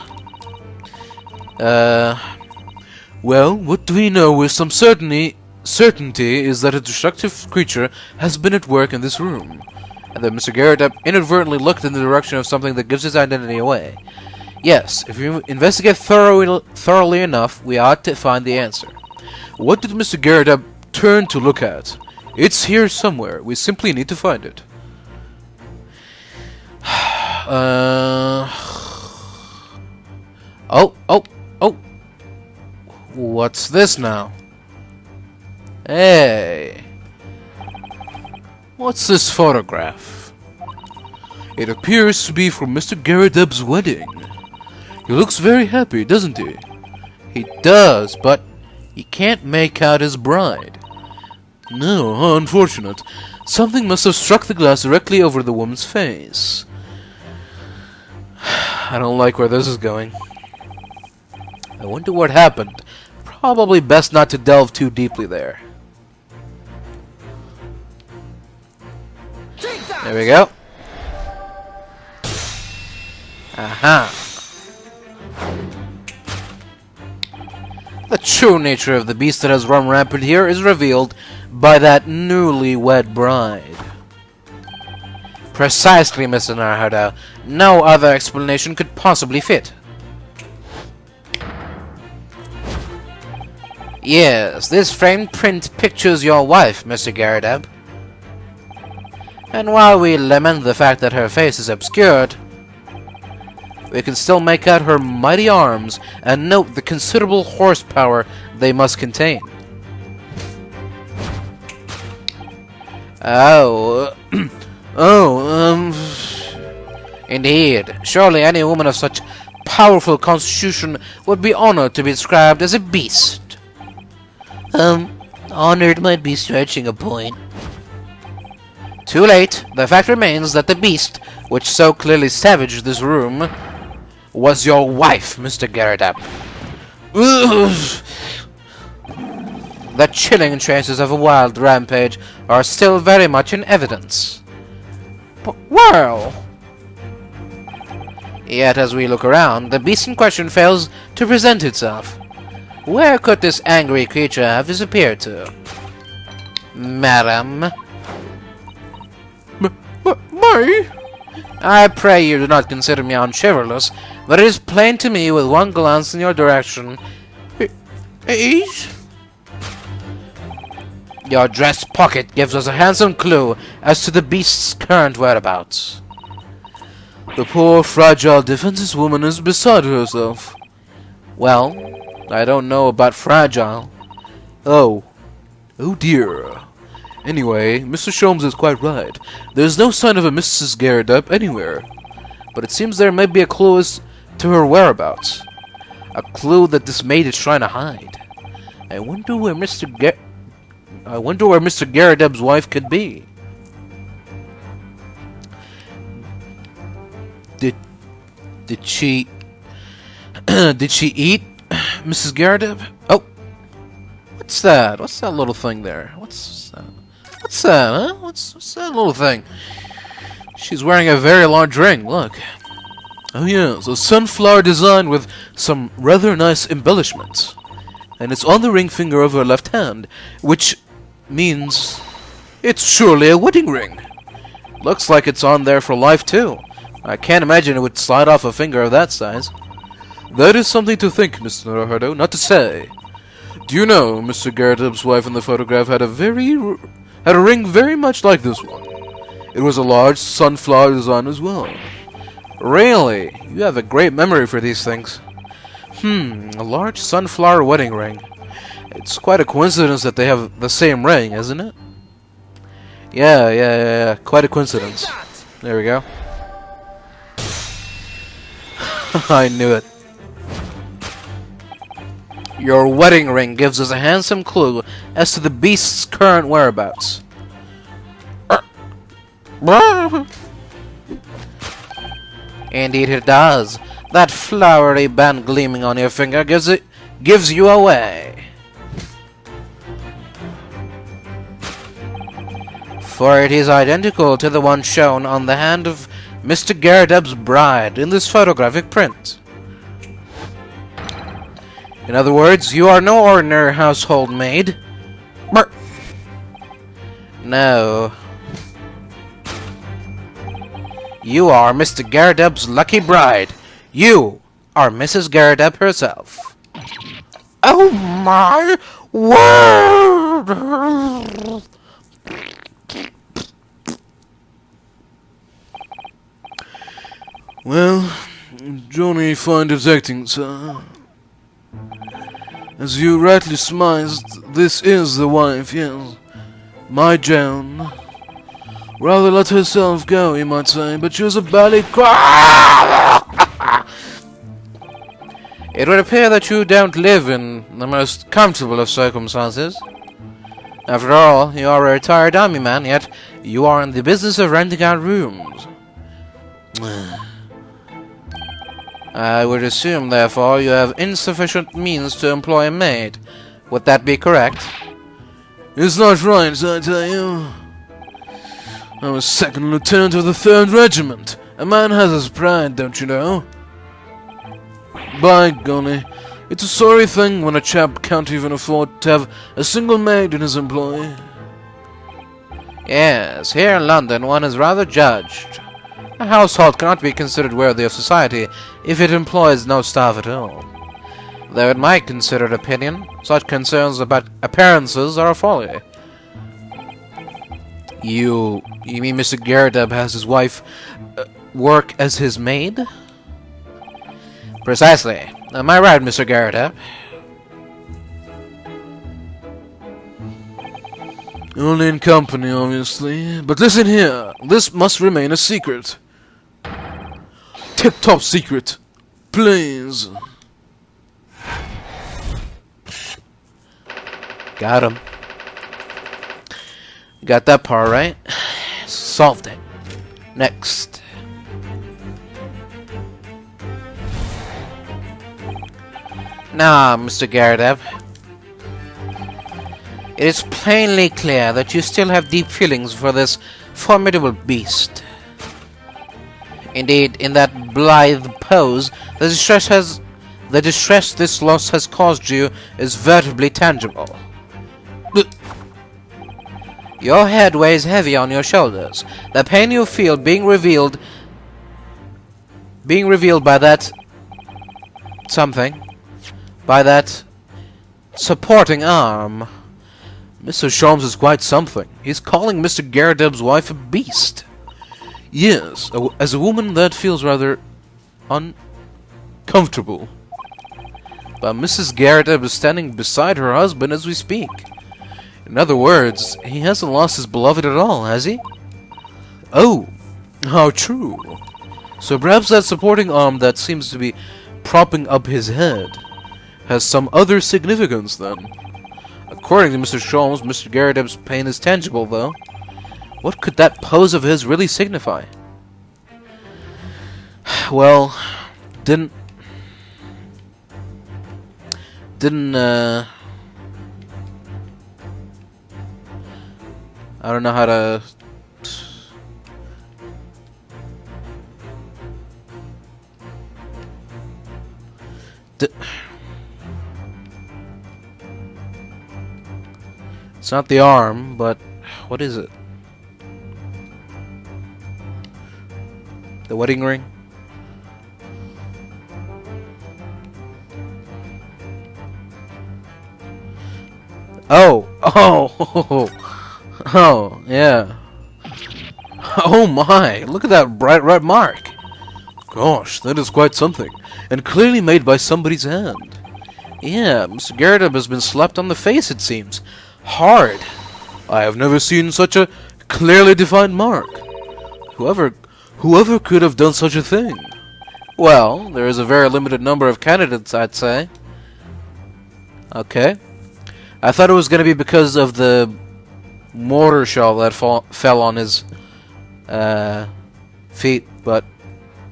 Well, what we know with some certainty is that a destructive creature has been at work in this room, and that Mr. Garrideb inadvertently looked in the direction of something that gives his identity away. Yes, if you investigate thoroughly enough, we ought to find the answer. What did Mr. Garrideb turn to look at? It's here somewhere. We simply need to find it. Oh. What's this now? Hey. What's this photograph? It appears to be from Mr. Garrideb's wedding. He looks very happy, doesn't he? He does, but He can't make out his bride. No, how unfortunate. Something must have struck the glass directly over the woman's face. I don't like where this is going. I wonder what happened. Probably best not to delve too deeply there. There we go. Aha. The true nature of the beast that has run rampant here is revealed by that newly-wed bride. Precisely, Mr. Naruhodo. No other explanation could possibly fit. Yes, this framed print pictures your wife, Mr. Garrideb. And while we lament the fact that her face is obscured, we can still make out her mighty arms and note the considerable horsepower they must contain. Indeed. Surely any woman of such powerful constitution would be honored to be described as a beast. Honored might be stretching a point. Too late. The fact remains that the beast, which so clearly savaged this room, was your wife, Mr. Garrideb. The chilling traces of a wild rampage are still very much in evidence. Well... Yet as we look around, the beast in question fails to present itself. Where could this angry creature have disappeared to? Madam? Me? I pray you do not consider me unchivalrous, but it is plain to me with one glance in your direction. Your dress pocket gives us a handsome clue as to the beast's current whereabouts. The poor, fragile, defenseless woman is beside herself. Well, I don't know about fragile. Oh dear. Anyway, Mr. Sholmes is quite right. There's no sign of a Mrs. Garrideb anywhere. But it seems there may be a clue as to her whereabouts. A clue that this maid is trying to hide. I wonder where Mr. Garrideb's wife could be. Did she... did she eat Mrs. Garrideb? Oh! What's that? What's that little thing there? What's that? What's that, huh? What's that little thing? She's wearing a very large ring, look. Oh yes, a sunflower design with some rather nice embellishments. And it's on the ring finger of her left hand, which means it's surely a wedding ring. Looks like it's on there for life too. I can't imagine it would slide off a finger of that size. That is something to think, Mr. Naruhodo, not to say. Do you know, Mr. Garrideb's wife in the photograph had a ring very much like this one. It was a large sunflower design as well. Really? You have a great memory for these things. A large sunflower wedding ring. It's quite a coincidence that they have the same ring, isn't it? Yeah. Quite a coincidence. There we go. I knew it. Your wedding ring gives us a handsome clue as to the beast's current whereabouts. Indeed it does. That flowery band gleaming on your finger gives you away. For it is identical to the one shown on the hand of Mr. Garrideb's bride in this photographic print. In other words, you are no ordinary household maid. No. You are Mr. Garrideb's lucky bride. You are Mrs. Garrideb herself. Oh my word! Well, Johnny find his acting, sir. As you rightly surmised, this is the wife, yes. My Joan. Rather let herself go, you might say, but she was a bally It would appear that you don't live in the most comfortable of circumstances. After all, you are a retired army man, yet you are in the business of renting out rooms. I would assume, therefore, you have insufficient means to employ a maid. Would that be correct? It's not right, I tell you. I'm a second lieutenant of the 3rd Regiment. A man has his pride, don't you know? By golly, it's a sorry thing when a chap can't even afford to have a single maid in his employ. Yes, here in London one is rather judged. A household cannot be considered worthy of society if it employs no staff at all. Though in my considered opinion, such concerns about appearances are a folly. You mean Mr. Garrideb has his wife work as his maid? Precisely. Am I right, Mr. Garrideb? Only in company, obviously. But listen here, this must remain a secret. Tip-top secret. Please. Got him. Got that part right. Solved it. Next. Now, Mr. Garrideb, it is plainly clear that you still have deep feelings for this formidable beast. Indeed, in that blithe pose, the distress this loss has caused you is vertibly tangible. Your head weighs heavy on your shoulders. The pain you feel being revealed by that something, by that supporting arm. Mr. Sholmes is quite something. He's calling Mr. Garrideb's wife a beast. Yes, as a woman that feels rather uncomfortable. But Mrs. Garrideb is standing beside her husband as we speak. In other words, he hasn't lost his beloved at all, has he? Oh, how true. So perhaps that supporting arm that seems to be propping up his head has some other significance then. According to Mr. Sholmes, Mr. Garrideb's pain is tangible, though. What could that pose of his really signify? Well, didn't I don't know how to it's not the arm, but what is it? The wedding ring? Oh, yeah. Oh my, look at that bright red mark. Gosh, that is quite something. And clearly made by somebody's hand. Yeah, Mr. Garrideb has been slapped on the face, it seems. Hard. I have never seen such a clearly defined mark. Whoever could have done such a thing? Well, there is a very limited number of candidates, I'd say. Okay. I thought it was going to be because of the mortar shell that fell on his feet, but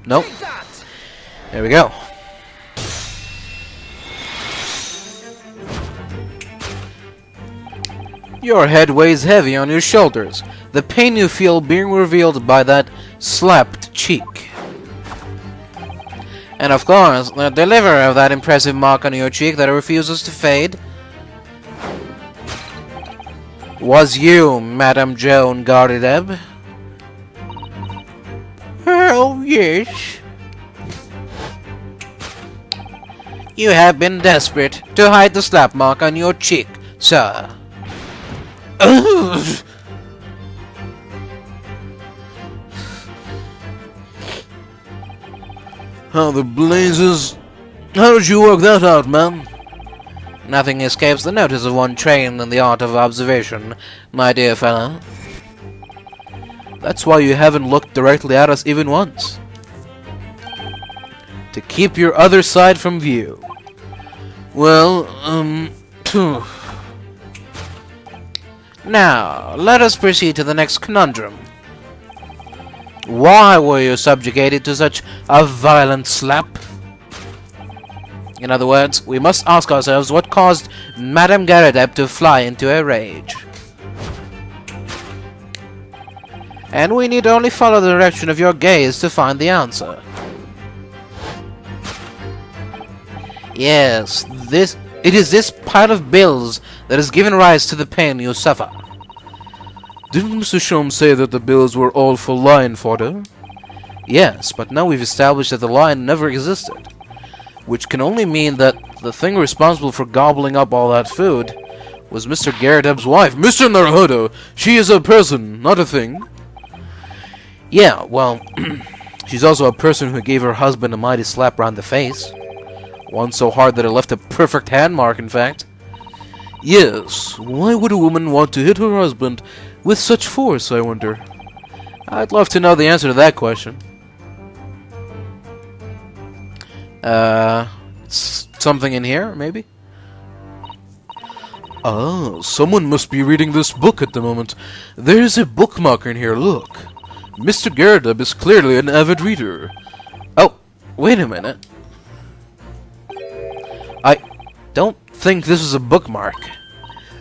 nope. There we go. Your head weighs heavy on your shoulders. The pain you feel being revealed by that slapped cheek. And of course, the deliverer of that impressive mark on your cheek that refuses to fade was you, Madame Joan Garrideb. Oh, yes. You have been desperate to hide the slap mark on your cheek, sir. Ugh. How the blazes... How did you work that out, ma'am? Nothing escapes the notice of one trained in the art of observation, my dear fellow. That's why you haven't looked directly at us even once. to keep your other side from view. Well, Now, let us proceed to the next conundrum. Why were you subjugated to such a violent slap? In other words, we must ask ourselves what caused Madame Garrideb to fly into a rage. And we need only follow the direction of your gaze to find the answer. Yes, it is this pile of bills that has given rise to the pain you suffer. Didn't Mr. Sholmes say that the bills were all for lion fodder? Yes, but now we've established that the lion never existed. Which can only mean that the thing responsible for gobbling up all that food was Mr. Garrideb's wife. Mr. Naruhodo! She is a person, not a thing. Yeah, well, she's also a person who gave her husband a mighty slap round the face. One so hard that it left a perfect hand mark, in fact. Yes, why would a woman want to hit her husband with such force, I wonder? I'd love to know the answer to that question. Something in here, maybe? Oh, someone must be reading this book at the moment. There's a bookmarker in here, look. Mr. Garrideb is clearly an avid reader. Oh, wait a minute. I don't think this is a bookmark.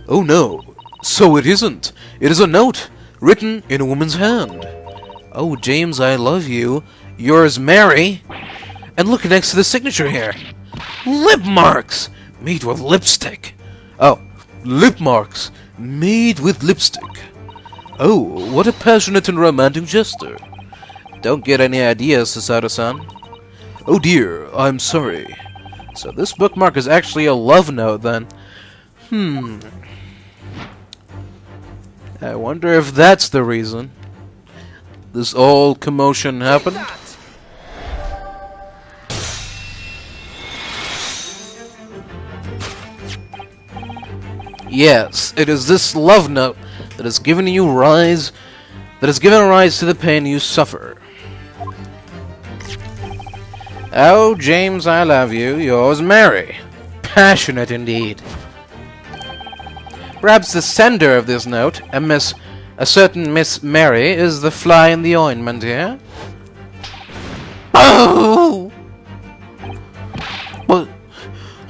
Oh no, so it isn't. It is a note, written in a woman's hand. Oh, James, I love you. Yours, Mary. And look next to the signature here. Lip marks! Made with lipstick. Oh, lip marks. Made with lipstick. Oh, what a passionate and romantic gesture. Don't get any ideas, Susato-san. Oh dear, I'm sorry. So this bookmark is actually a love note, then. I wonder if that's the reason this all commotion happened. Yes, it is this love note that has given rise to the pain you suffer. Oh, James, I love you. Yours, Mary. Passionate indeed. Perhaps the sender of this note, a certain Miss Mary, is the fly in the ointment here. Oh! But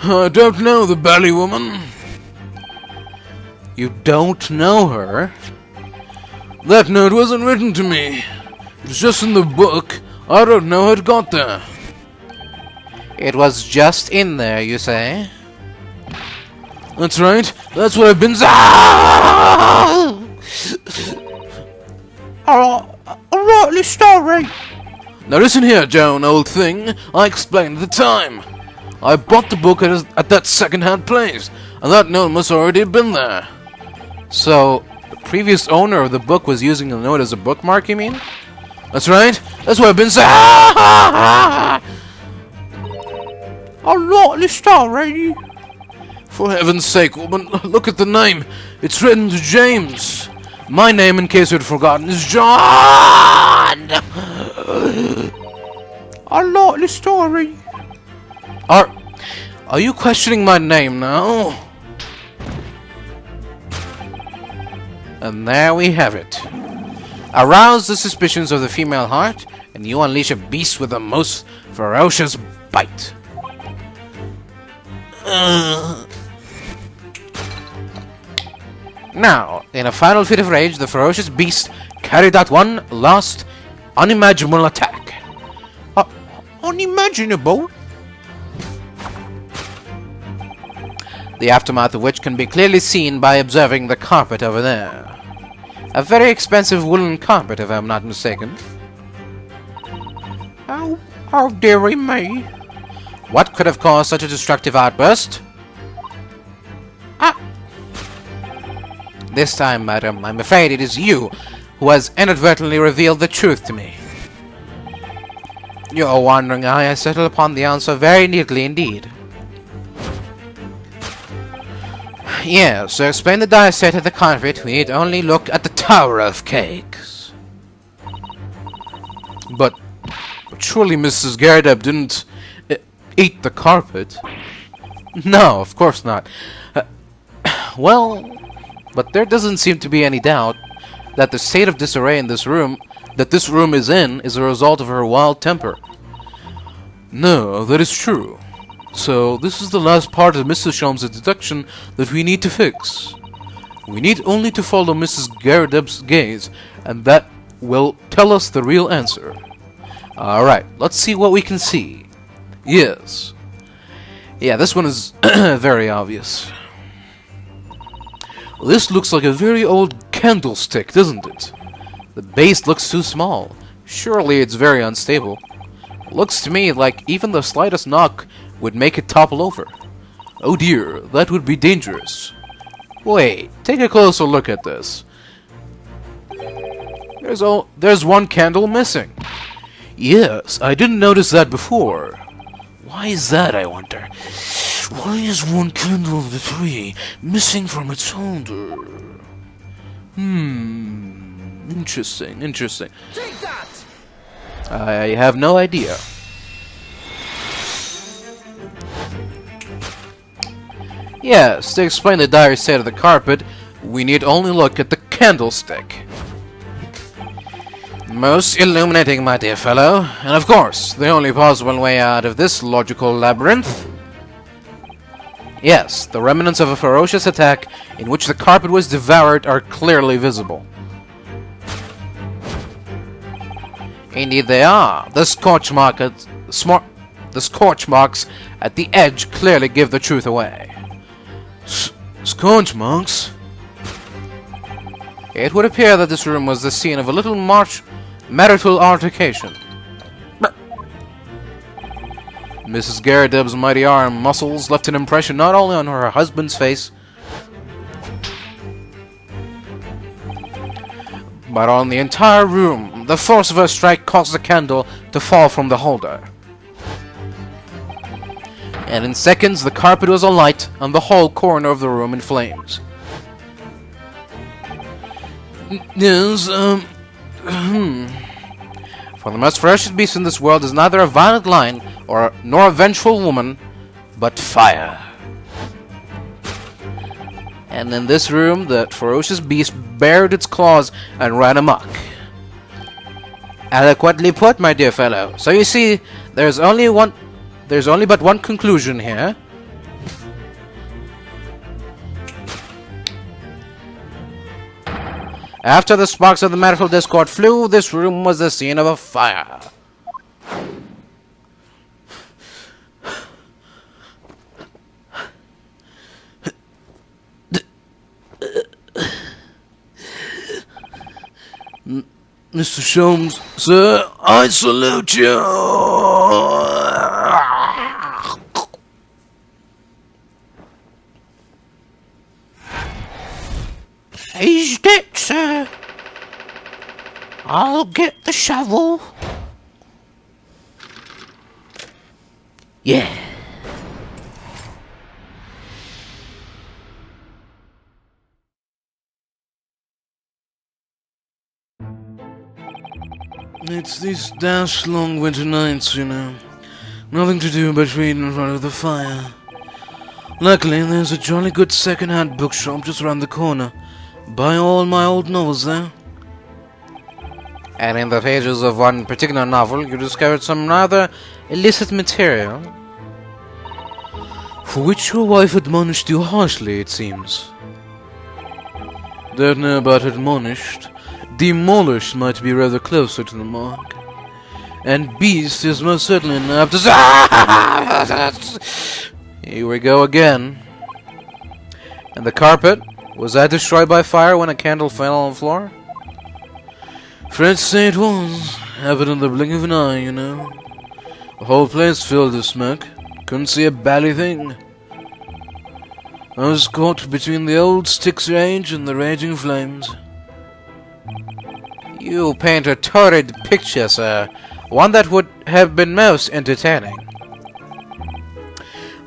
I don't know the bally woman. You don't know her? That note wasn't written to me. It's just in the book. I don't know how it got there. It was just in there, you say? That's right. That's what I've been a rightly story. Now listen here, Joan, old thing. I explained at the time. I bought the book at that second-hand place, and that note must already have been there. So, the previous owner of the book was using the note as a bookmark, you mean? That's right. That's what I've been saying. A rightly story. For heaven's sake, woman, look at the name. It's written to James. My name, in case you'd forgotten, is John. A likely story. Are you questioning my name now? And there we have it. Arouse the suspicions of the female heart, and you unleash a beast with the most ferocious bite. Now, in a final fit of rage, the ferocious beast carried out one last unimaginable attack. Unimaginable? The aftermath of which can be clearly seen by observing the carpet over there. A very expensive woolen carpet, if I'm not mistaken. Oh dearie me. What could have caused such a destructive outburst? This time, madam, I'm afraid it is you who has inadvertently revealed the truth to me. Your wandering eye has settled upon the answer very neatly indeed. Yes, to explain the dire state of the carpet, we need only look at the Tower of Cakes. But surely Mrs. Garrideb eat the carpet? No, of course not. Well, but there doesn't seem to be any doubt that the state of disarray in this room, that this room is in, is a result of her wild temper. No, that is true. So, this is the last part of Mrs. Sholmes' deduction that we need to fix. We need only to follow Mrs. Garrideb's gaze, and that will tell us the real answer. Alright, let's see what we can see. Yes. Yeah, this one is very obvious. This looks like a very old candlestick, doesn't it? The base looks too small. Surely it's very unstable. Looks to me like even the slightest knock would make it topple over. Oh dear, that would be dangerous. Wait, take a closer look at this. There's one candle missing. Yes, I didn't notice that before. Why is that, I wonder? Why is one candle of the three missing from its holder? Interesting, interesting. Take that! I have no idea. Yes, to explain the dire state of the carpet, we need only look at the candlestick. Most illuminating, my dear fellow, and of course, the only possible way out of this logical labyrinth. Yes, the remnants of a ferocious attack in which the carpet was devoured are clearly visible. Indeed they are. The scorch marks at the edge clearly give the truth away. Scorch marks? It would appear that this room was the scene of a little marital altercation. Mrs. Garrideb's mighty arm muscles left an impression not only on her husband's face, but on the entire room. The force of her strike caused the candle to fall from the holder. And in seconds, the carpet was alight and the whole corner of the room in flames. Yes, For the most ferocious beast in this world is neither a violent lion nor a vengeful woman, but fire. And in this room, the ferocious beast bared its claws and ran amok. Eloquently put, my dear fellow. So you see, there's only but one conclusion here. After the sparks of the marital discord flew, this room was the scene of a fire. Mr. Sholmes, sir, I salute you. He's dead, sir. I'll get the shovel. Yeah. It's these dashed long winter nights, you know. Nothing to do but read in front of the fire. Luckily, there's a jolly good second-hand bookshop just around the corner. Buy all my old novels there. And in the pages of one particular novel, you discovered some rather illicit material. For which your wife admonished you harshly, it seems. Don't know about admonished. Demolished might be rather closer to the mark. And beast is most certainly an apt to... Here we go again. And the carpet? Was that destroyed by fire when a candle fell on the floor? Fred say it was. Happened in the blink of an eye, you know. The whole place filled with smoke. Couldn't see a bally thing. I was caught between the old Styx range and the raging flames. You paint a torrid picture, sir. One that would have been most entertaining.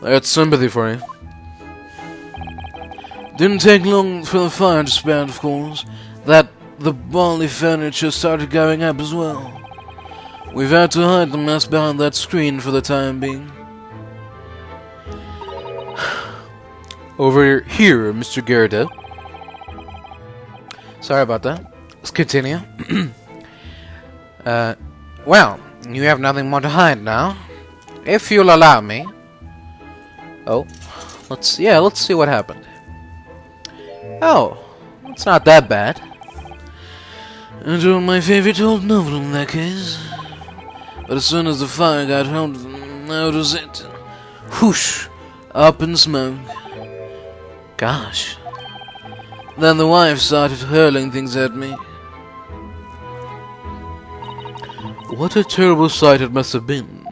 That's sympathy for you. Didn't take long for the fire to spread, of course. The barley furniture started going up as well. We've had to hide the mess behind that screen for the time being. Over here, Mr. Garrideb. Sorry about that. Let's continue. Well, you have nothing more to hide now. If you'll allow me. Oh, let's see what happened. Oh, it's not that bad. I wrote my favorite old novel in that case. But as soon as the fire got hold of them, that was it. Whoosh! Up in smoke. Gosh. Then the wife started hurling things at me. What a terrible sight it must have been.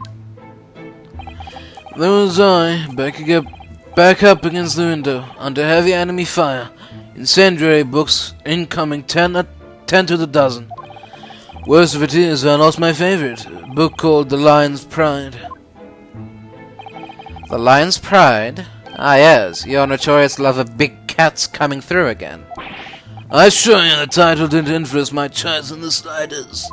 There was I, back up against the window, under heavy enemy fire. Incendiary books incoming 10 to the dozen. Worst of it is, I lost my favorite, a book called The Lion's Pride. The Lion's Pride? Ah yes, your notorious love of big cats coming through again. I assure you the title didn't influence my choice in the slightest.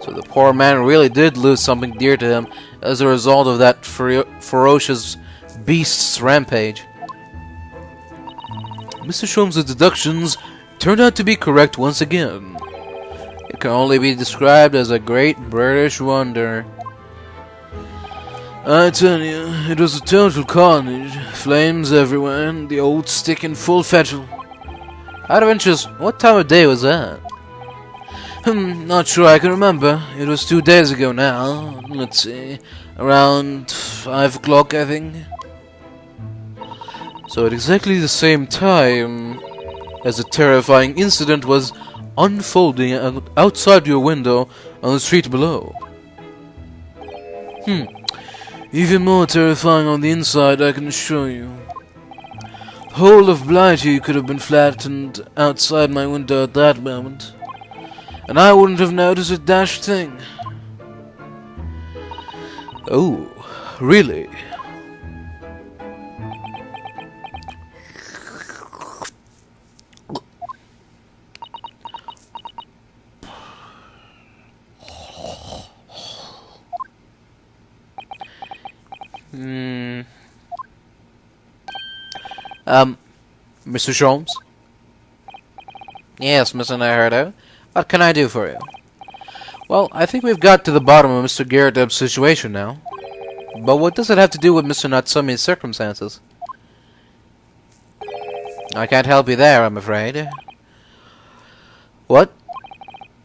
So the poor man really did lose something dear to him as a result of that ferocious beast's rampage. Mr. Sholmes' deductions turned out to be correct once again. It can only be described as a great British wonder. I tell you, it was a total carnage. Flames everywhere, and the old stick in full fettle. Out of interest, what time of day was that? Not sure I can remember. It was 2 days ago now. Let's see. Around 5 o'clock, I think. So at exactly the same time as the terrifying incident was unfolding outside your window on the street below. Even more terrifying on the inside, I can assure you. The whole of Blighty could have been flattened outside my window at that moment, and I wouldn't have noticed a dashed thing. Oh, really? Mr. Sholmes? Yes, Mr. Naruhodo. What can I do for you? Well, I think we've got to the bottom of Mr. Garrideb's situation now. But what does it have to do with Mr. Natsume's circumstances? I can't help you there, I'm afraid. What?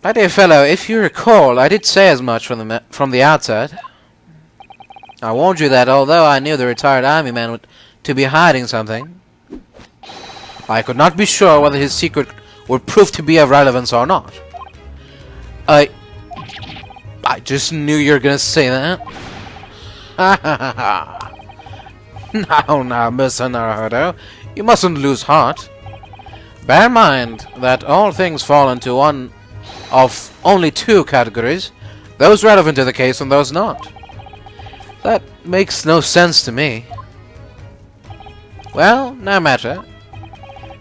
My dear fellow, if you recall, I did say as much from the outset. I warned you that although I knew the retired army man to be hiding something, I could not be sure whether his secret would prove to be of relevance or not. I just knew you were gonna say that. Now, Mr. Naruhodo, you mustn't lose heart. Bear in mind that all things fall into one of only 2 categories, those relevant to the case and those not. That makes no sense to me. Well, no matter.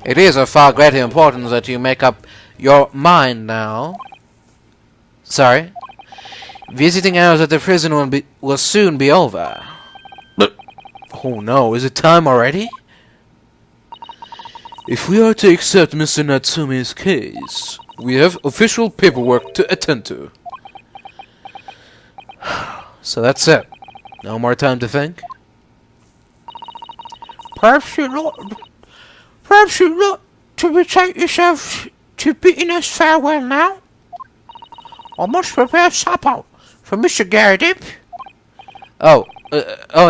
It is of far greater importance that you make up your mind now. Sorry. Visiting hours at the prison will soon be over. Oh no, is it time already? If we are to accept Mr. Natsume's case, we have official paperwork to attend to. So that's it. No more time to think? Perhaps you look to betake yourself to bidding us farewell now. I must prepare supper for Mr. Garrideb. Oh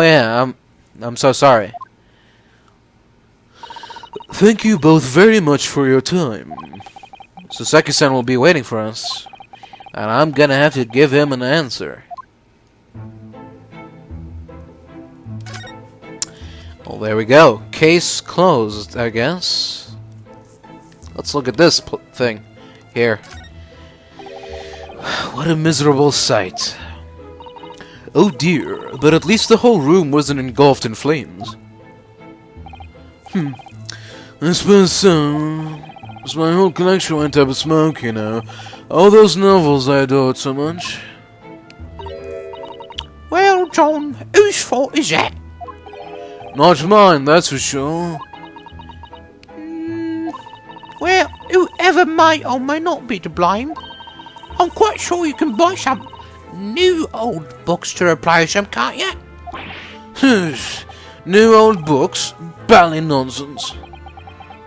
yeah, I'm so sorry. Thank you both very much for your time. Sasaki-san will be waiting for us, and I'm gonna have to give him an answer. Well, there we go. Case closed, I guess. Let's look at this thing here. What a miserable sight. Oh dear, but at least the whole room wasn't engulfed in flames. I suppose so. As my whole collection went up in smoke, you know. All those novels I adored so much. Well, John, whose fault is that? Not mine, that's for sure. Well, whoever may or may not be to blame, I'm quite sure you can buy some new old books to replace them, can't you? New old books? Bally nonsense.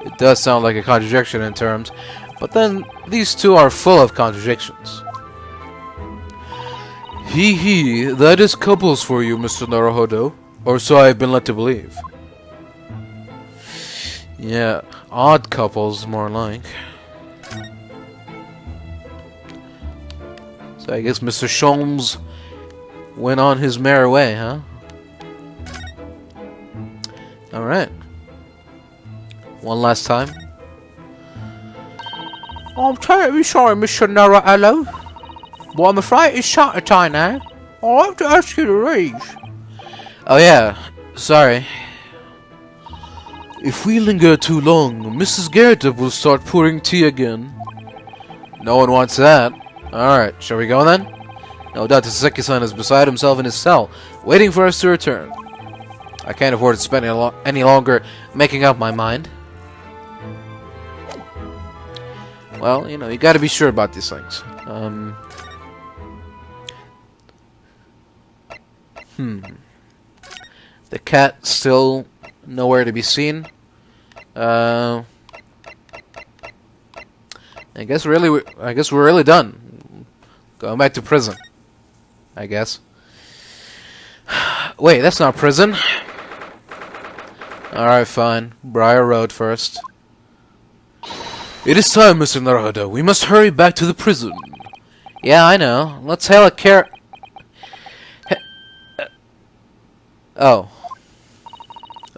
It does sound like a contradiction in terms, but then these two are full of contradictions. Hee, that is couples for you, Mr. Naruhodo. Or so I've been led to believe. Yeah, odd couples, more like. So I guess Mr. Sholmes went on his merry way, huh? Alright. One last time. I'm terribly sorry, Mr. Naruhodo, but I'm afraid it's Saturday time now. I'll have to ask you to leave. Oh yeah, sorry. If we linger too long, Mrs. Garrideb will start pouring tea again. No one wants that. Alright, shall we go then? No doubt Seki-san is beside himself in his cell, waiting for us to return. I can't afford to spend any longer making up my mind. Well, you know, you gotta be sure about these things. The cat still nowhere to be seen. I guess we're really done. Going back to prison. I guess. Wait, that's not prison. Alright, fine. Briar Road first. It is time, Mr. Naruhodo. We must hurry back to the prison. Yeah, I know. Let's hail a car. Oh.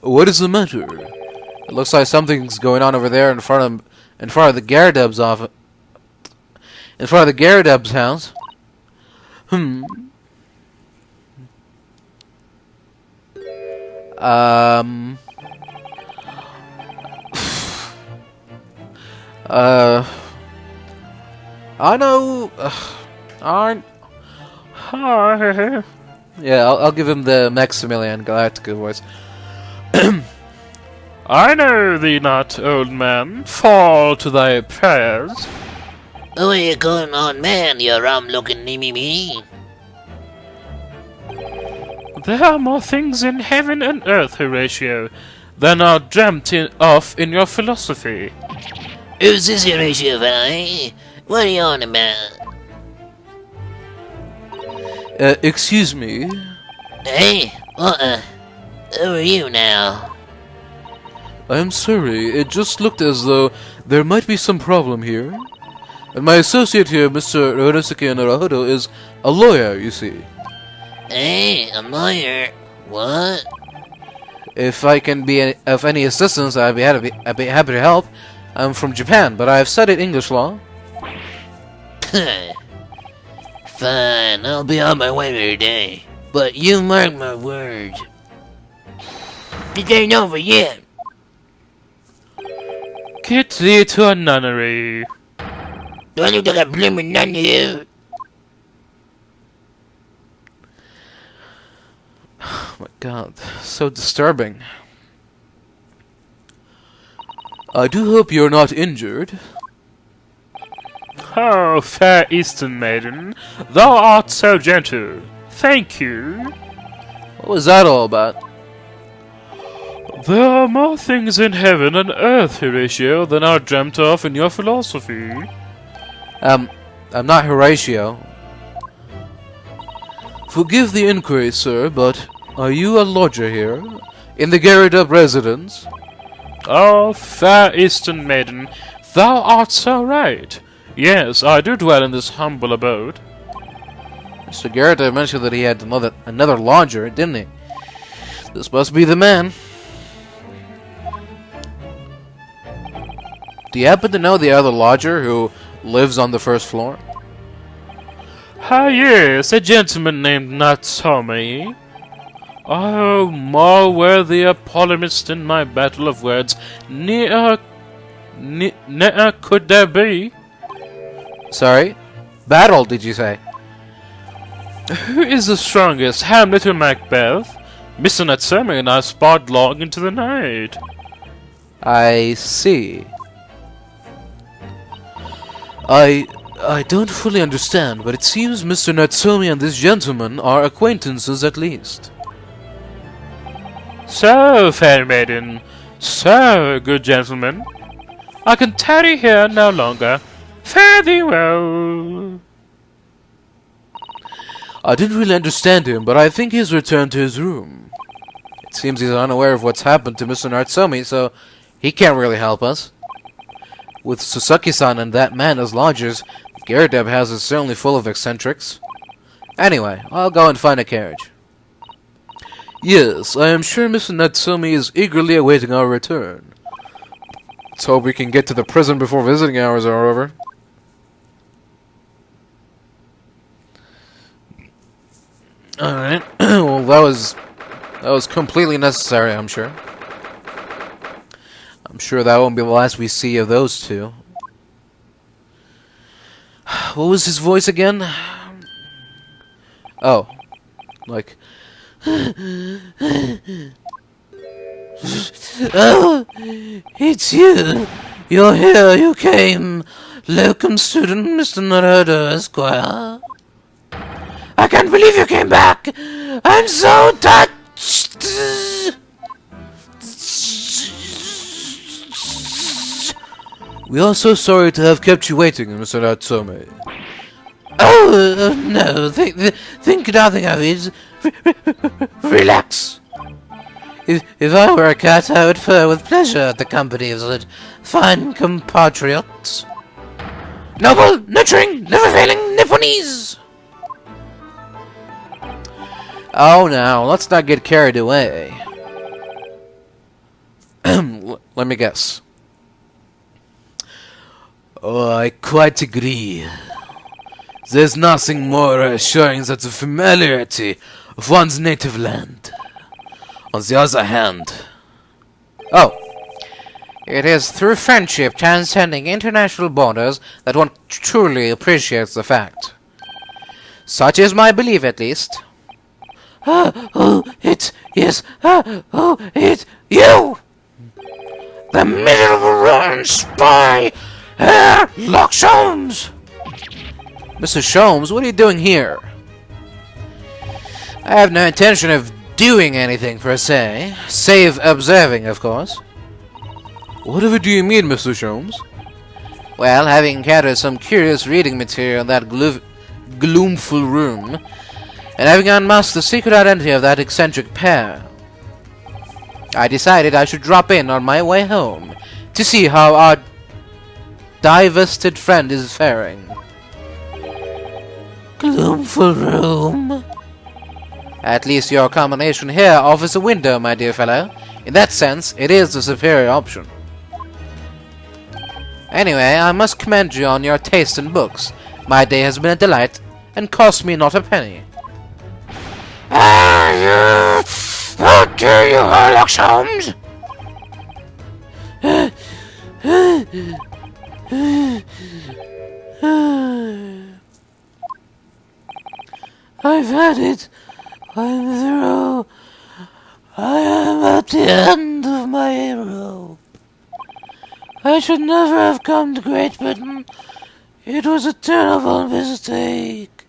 What is the matter? It looks like something's going on over there in front of the Garrideb's office. In front of the Garrideb's house. I know. Yeah, I'll give him the Maximilian Galactica voice. I know thee not, old man. Fall to thy prayers. Who are you calling on, man, you rum-looking me? There are more things in heaven and earth, Horatio, than are dreamt of in your philosophy. Who's this Horatio fella? What are you on about? Excuse me. Hey, who are you now? I'm sorry, it just looked as though there might be some problem here. And my associate here, Mr. Ryunosuke Naruhodo, is a lawyer, you see. Hey, a lawyer? What? If I can be of any assistance, I'd be happy to help. I'm from Japan, but I have studied English law. Fine, I'll be on my way today. But you mark my words. It ain't over yet. Get thee to a nunnery. Do I look like a blooming nun to you? Oh my god, so disturbing. I do hope you're not injured. Oh, fair Eastern maiden, thou art so gentle. Thank you. What was that all about? There are more things in heaven and earth, Horatio, than are dreamt of in your philosophy. I'm not Horatio. Forgive the inquiry, sir, but are you a lodger here? In the Garrideb residence? Oh, fair Eastern maiden, thou art so right. Yes, I do dwell in this humble abode. Mr. Garrideb mentioned that he had another lodger, didn't he? This must be the man. Do you happen to know the other lodger who lives on the first floor? Ah, yes, a gentleman named Natsume. Oh, more worthy a polemist in my battle of words. Ne'er could there be. Sorry? Battle, did you say? Who is the strongest, Hamlet or Macbeth? Mr. Natsumi and I sparred long into the night. I see. I don't fully understand, but it seems Mr. Natsumi and this gentleman are acquaintances at least. So, fair maiden, so, good gentleman, I can tarry here no longer. Fare thee well. I didn't really understand him, but I think he's returned to his room. It seems he's unaware of what's happened to Mr. Natsumi, so he can't really help us. With Susaki-san and that man as lodgers, Garrideb house is certainly full of eccentrics. Anyway, I'll go and find a carriage. Yes, I am sure Mr. Natsumi is eagerly awaiting our return. Let's hope we can get to the prison before visiting hours are over. Alright, well that was completely necessary, I'm sure. I'm sure that won't be the last we see of those two. What was his voice again? Oh, like... Oh, it's you. You're here, you came. Locum student, Mr. Naruhodo, Esquire. I can't believe you came back. I'm so touched. We are so sorry to have kept you waiting, Mr. Natsumi. Oh, no, think nothing of it. Relax. If I were a cat, I would purr with pleasure at the company of such fine compatriots. Noble, nurturing, never failing Nipponese. Oh, now, let's not get carried away. Let me guess. Oh, I quite agree. There's nothing more assuring than the familiarity of one's native land. On the other hand... Oh. It is through friendship transcending international borders that one truly appreciates the fact. Such is my belief, at least. It's you! The miserable Roman spy, Herr Sholmes! Mr. Sholmes, what are you doing here? I have no intention of doing anything per se, save observing, of course. Whatever do you mean, Mr. Sholmes? Well, having encountered some curious reading material in that gloomful room, and having unmasked the secret identity of that eccentric pair, I decided I should drop in on my way home to see how our divested friend is faring. Gloomful room? At least your combination here offers a window, my dear fellow. In that sense, it is the superior option. Anyway, I must commend you on your taste in books. My day has been a delight, and cost me not a penny. How dare you, Herlock Sholmes? I've had it. I'm through. I am at the end of my rope. I should never have come to Great Britain. It was a terrible mistake.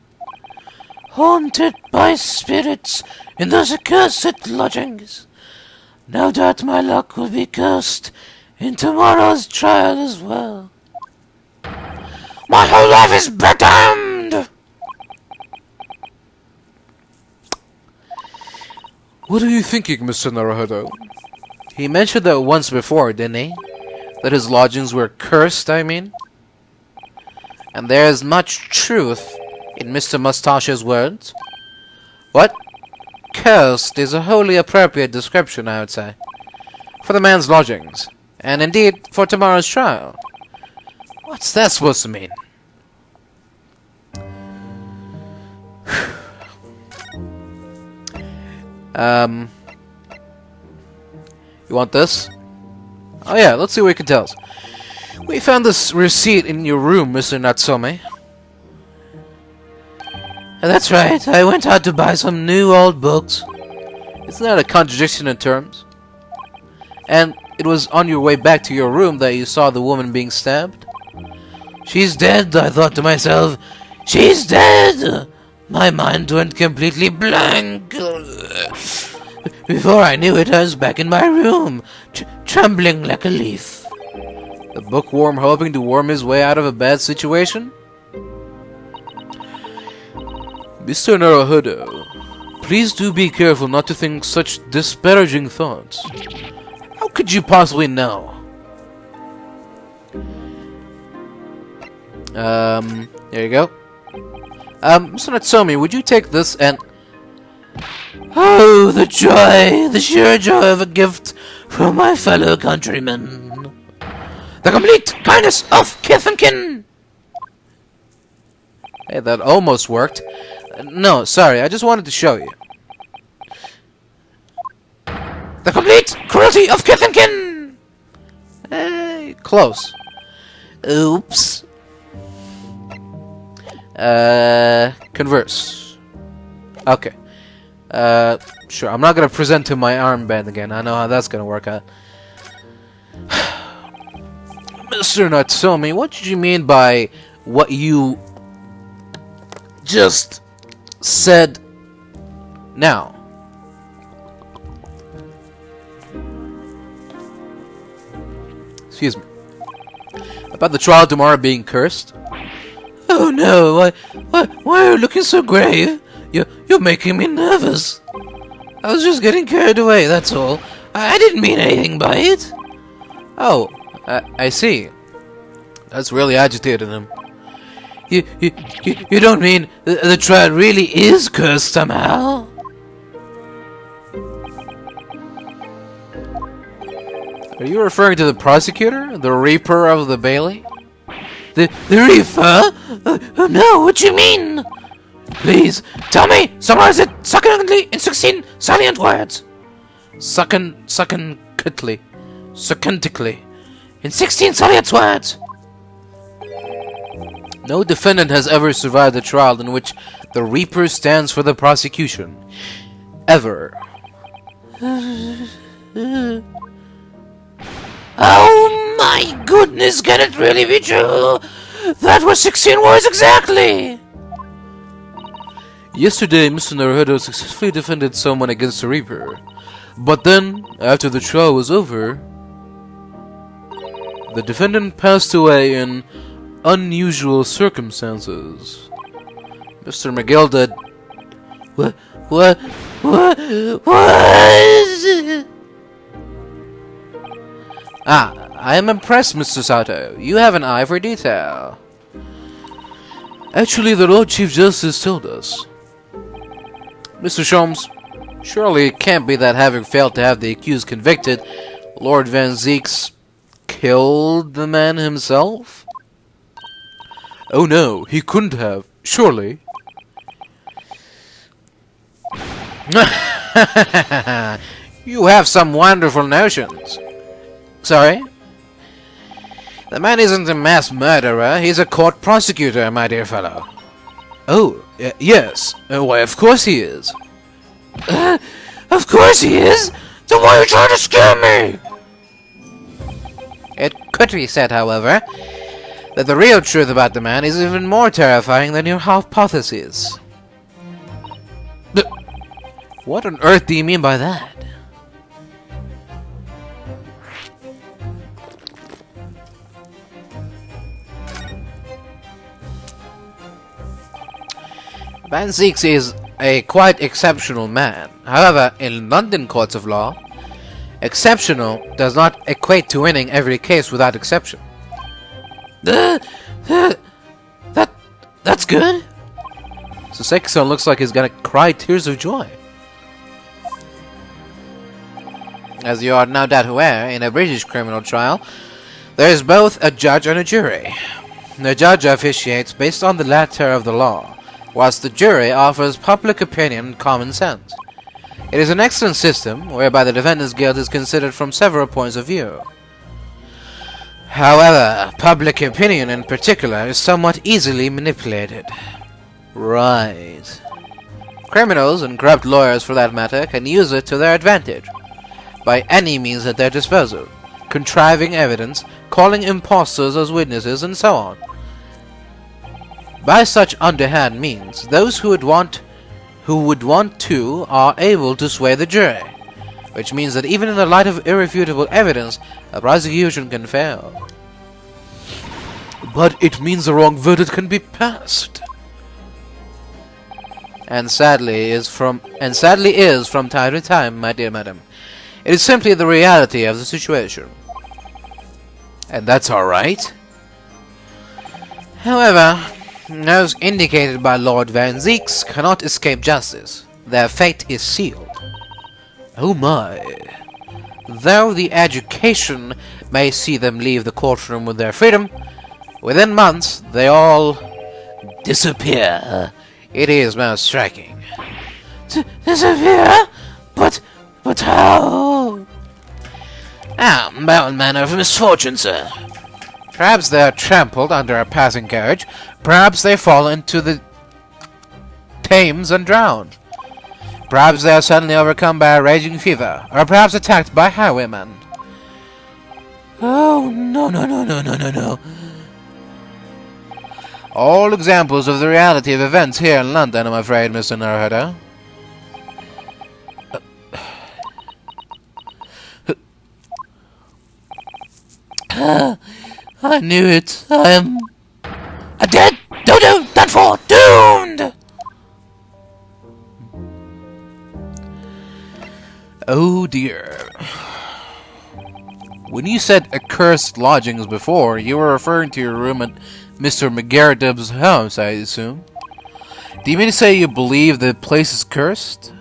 Haunted by spirits in those accursed lodgings. No doubt my luck will be cursed in tomorrow's trial as well. My whole life is bedamned! What are you thinking, Mr. Naruhodo? He mentioned that once before, didn't he? That his lodgings were cursed, I mean? And there is much truth in Mr. Mustache's words. What? Cursed is a wholly appropriate description, I would say, for the man's lodgings, and indeed for tomorrow's trial. What's that supposed to mean? You want this? Oh yeah, let's see what he can tell us. We found this receipt in your room, Mr. Natsumi. That's right, I went out to buy some new old books. Isn't that a contradiction in terms? And it was on your way back to your room that you saw the woman being stabbed? She's dead, I thought to myself. She's dead! My mind went completely blank. Before I knew it, I was back in my room, trembling like a leaf. The bookworm hoping to worm his way out of a bad situation? Mr. Naruhodo, please do be careful not to think such disparaging thoughts. How could you possibly know? There you go. Mr. Natsume, would you take this and... Oh, the joy, the sheer joy of a gift from my fellow countrymen. The complete kindness of kith and kin. Hey, that almost worked. No, sorry, I just wanted to show you. The complete cruelty of kith and kin. Hey, close. Oops. Converse. Okay. Sure, I'm not gonna present to my armband again. I know how that's gonna work out. Mr. Natsume, what did you mean by what you just said now? Excuse me. About the trial tomorrow being cursed? Oh no, why are you looking so grave? You're making me nervous. I was just getting carried away, that's all. I didn't mean anything by it. Oh, I see. That's really agitated him. You don't mean the trial really is cursed somehow? Are you referring to the prosecutor? The Reaper of the Bailey? The Reaper? No, what do you mean? Please, tell me, summarize it succinctly in 16 salient words. Succinctly. In 16 salient words. No defendant has ever survived a trial in which the Reaper stands for the prosecution. Ever. Oh my goodness, can it really be true? That was 16 words exactly! Yesterday, Mr. Naruhodo successfully defended someone against the Reaper. But then, after the trial was over, the defendant passed away in unusual circumstances. Mr. McGill did... What? Ah, I am impressed, Mr. Sato. You have an eye for detail. Actually, the Lord Chief Justice told us. Mr. Sholmes, surely it can't be that having failed to have the accused convicted, Lord Van Zeeks killed the man himself? Oh no, he couldn't have. Surely. You have some wonderful notions. Sorry? The man isn't a mass murderer, he's a court prosecutor, my dear fellow. Oh, yes. Why, of course he is. Of course he is! Then why are you trying to scare me? It could be said, however, that the real truth about the man is even more terrifying than your hypothesis. What on earth do you mean by that? Van Zeeks is a quite exceptional man. However, in London courts of law, exceptional does not equate to winning every case without exception. That's good. Soseki-san looks like he's gonna cry tears of joy. As you are no doubt aware, in a British criminal trial, there is both a judge and a jury. The judge officiates based on the letter of the law, whilst the jury offers public opinion and common sense. It is an excellent system, whereby the defendant's guilt is considered from several points of view. However, public opinion in particular is somewhat easily manipulated. Right. Criminals, and corrupt lawyers for that matter, can use it to their advantage, by any means at their disposal, contriving evidence, calling impostors as witnesses, and so on. By such underhand means, those who would want to are able to sway the jury, which means that even in the light of irrefutable evidence, a prosecution can fail. But it means the wrong verdict can be passed. And sadly is from time to time, my dear madam. It is simply the reality of the situation. And that's alright. However, those indicated by Lord Van Zeeks cannot escape justice. Their fate is sealed. Oh my. Though the education may see them leave the courtroom with their freedom, within months they all disappear. It is most striking. Disappear? But how? By all manner of misfortune, sir. Perhaps they are trampled under a passing carriage. Perhaps they fall into the Thames and drown. Perhaps they are suddenly overcome by a raging fever, or perhaps attacked by highwaymen. Oh, no. All examples of the reality of events here in London, I'm afraid, Mr. Naruhodo. I knew it. I am dead. Done for. Doomed. Oh dear. When you said accursed lodgings before, you were referring to your room at Mr. Garrideb's house, I assume. Do you mean to say you believe the place is cursed?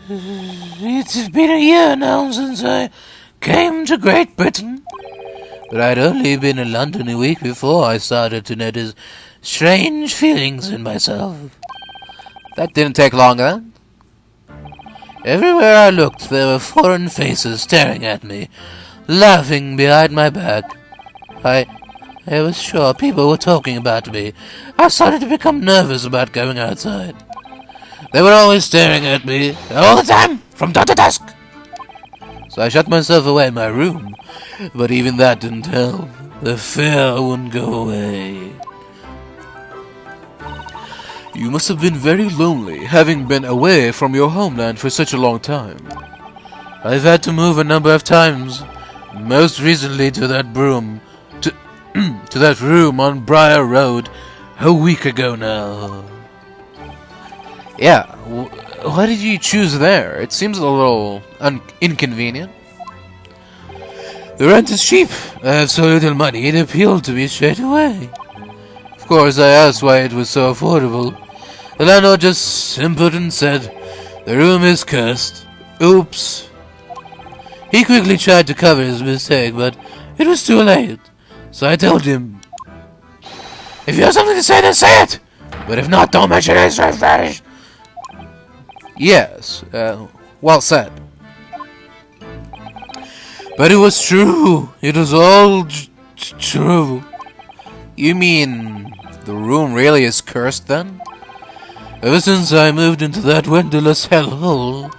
It's been a year now since I came to Great Britain, but I'd only been in London a week before I started to notice strange feelings in myself. That didn't take long, then? Everywhere I looked, there were foreign faces staring at me, laughing behind my back. I was sure people were talking about me. I started to become nervous about going outside. They were always staring at me, all the time, from dawn to dusk. So I shut myself away in my room, but even that didn't help. The fear wouldn't go away. You must have been very lonely, having been away from your homeland for such a long time. I've had to move a number of times, most recently to that to that room on Briar Road a week ago now. Yeah, why did you choose there? It seems a little inconvenient. The rent is cheap. I have so little money, it appealed to me straight away. Of course, I asked why it was so affordable. The landlord just simpered and said, "The room is cursed." Oops. He quickly tried to cover his mistake, but it was too late. So I told him, "If you have something to say, then say it! But if not, don't mention it, so fast." Yes, well said. But it was true. It was all true. You mean the room really is cursed, then? Ever since I moved into that windowless hellhole,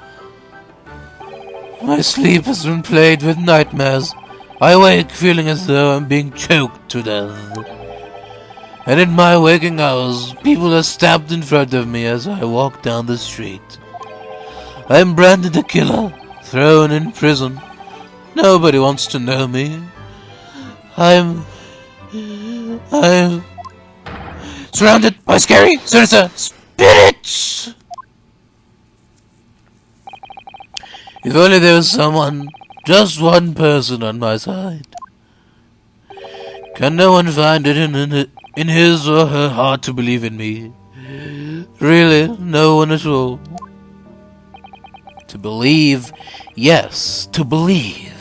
my sleep has been plagued with nightmares. I wake feeling as though I'm being choked to death. And in my waking hours, people are stabbed in front of me as I walk down the street. I'm branded a killer, thrown in prison. Nobody wants to know me. I'm surrounded by scary, sinister spirits. If only there was someone, just one person on my side. Can no one find it in his or her heart to believe in me? Really, no one at all. To believe, yes, to believe.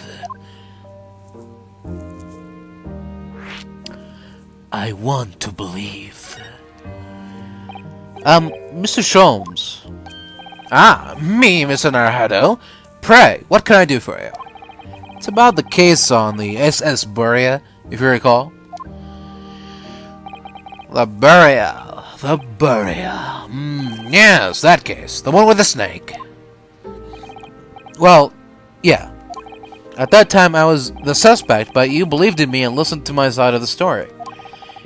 I want to believe. Mr. Sholmes. Ah, me, Mr. Naruhodo. Pray, what can I do for you? It's about the case on the SS Buria, if you recall. The Buria. Yes, that case. The one with the snake. Well, yeah. At that time, I was the suspect, but you believed in me and listened to my side of the story.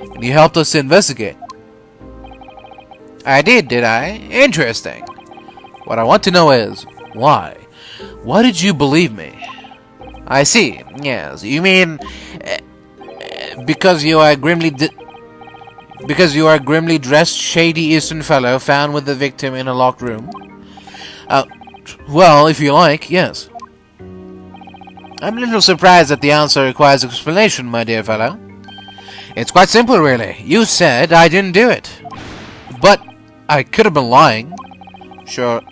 And you helped us to investigate. I did I? Interesting. What I want to know is, why? Why did you believe me? I see. Yes, you mean because you are because you are a grimly dressed, shady Eastern fellow found with the victim in a locked room? Well, if you like, yes. I'm a little surprised that the answer requires explanation, my dear fellow. It's quite simple, really. You said I didn't do it. But I could have been lying. Sure,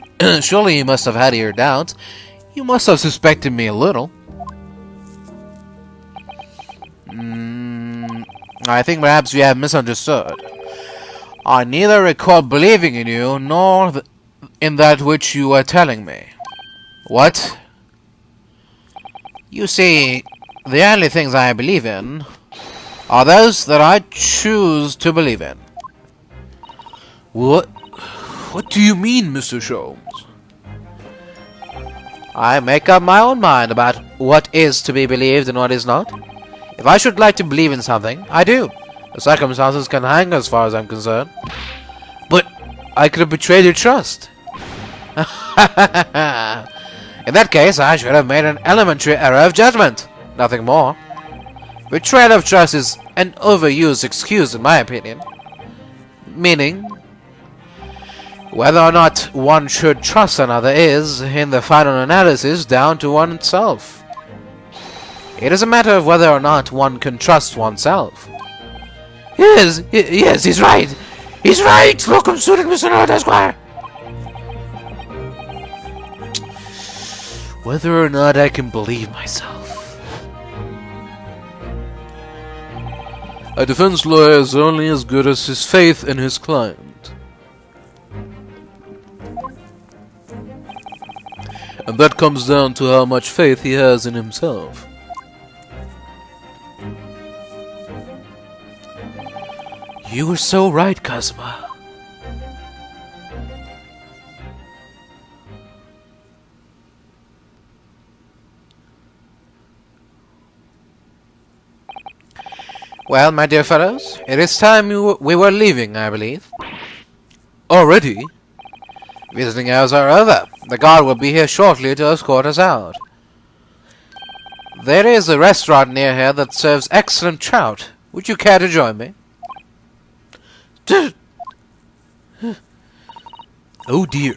surely you must have had your doubts. You must have suspected me a little. I think perhaps you have misunderstood. I neither recall believing in you, nor in that which you are telling me. What? You see, the only things I believe in are those that I choose to believe in. What do you mean, Mr. Sholmes? I make up my own mind about what is to be believed and what is not. If I should like to believe in something, I do. The circumstances can hang as far as I'm concerned. But I could have betrayed your trust. In that case, I should have made an elementary error of judgment. Nothing more. Betrayal of trust is an overused excuse, in my opinion. Meaning, whether or not one should trust another is, in the final analysis, down to oneself. It is a matter of whether or not one can trust oneself. Yes, he's right. He's right. Welcome, student, Mr. Naruhodo, Esquire. Whether or not I can believe myself. A defense lawyer is only as good as his faith in his client. And that comes down to how much faith he has in himself. You were so right, Kazuma. Well, my dear fellows, it is time we were leaving, I believe. Already? Visiting hours are over. The guard will be here shortly to escort us out. There is a restaurant near here that serves excellent trout. Would you care to join me? Oh dear,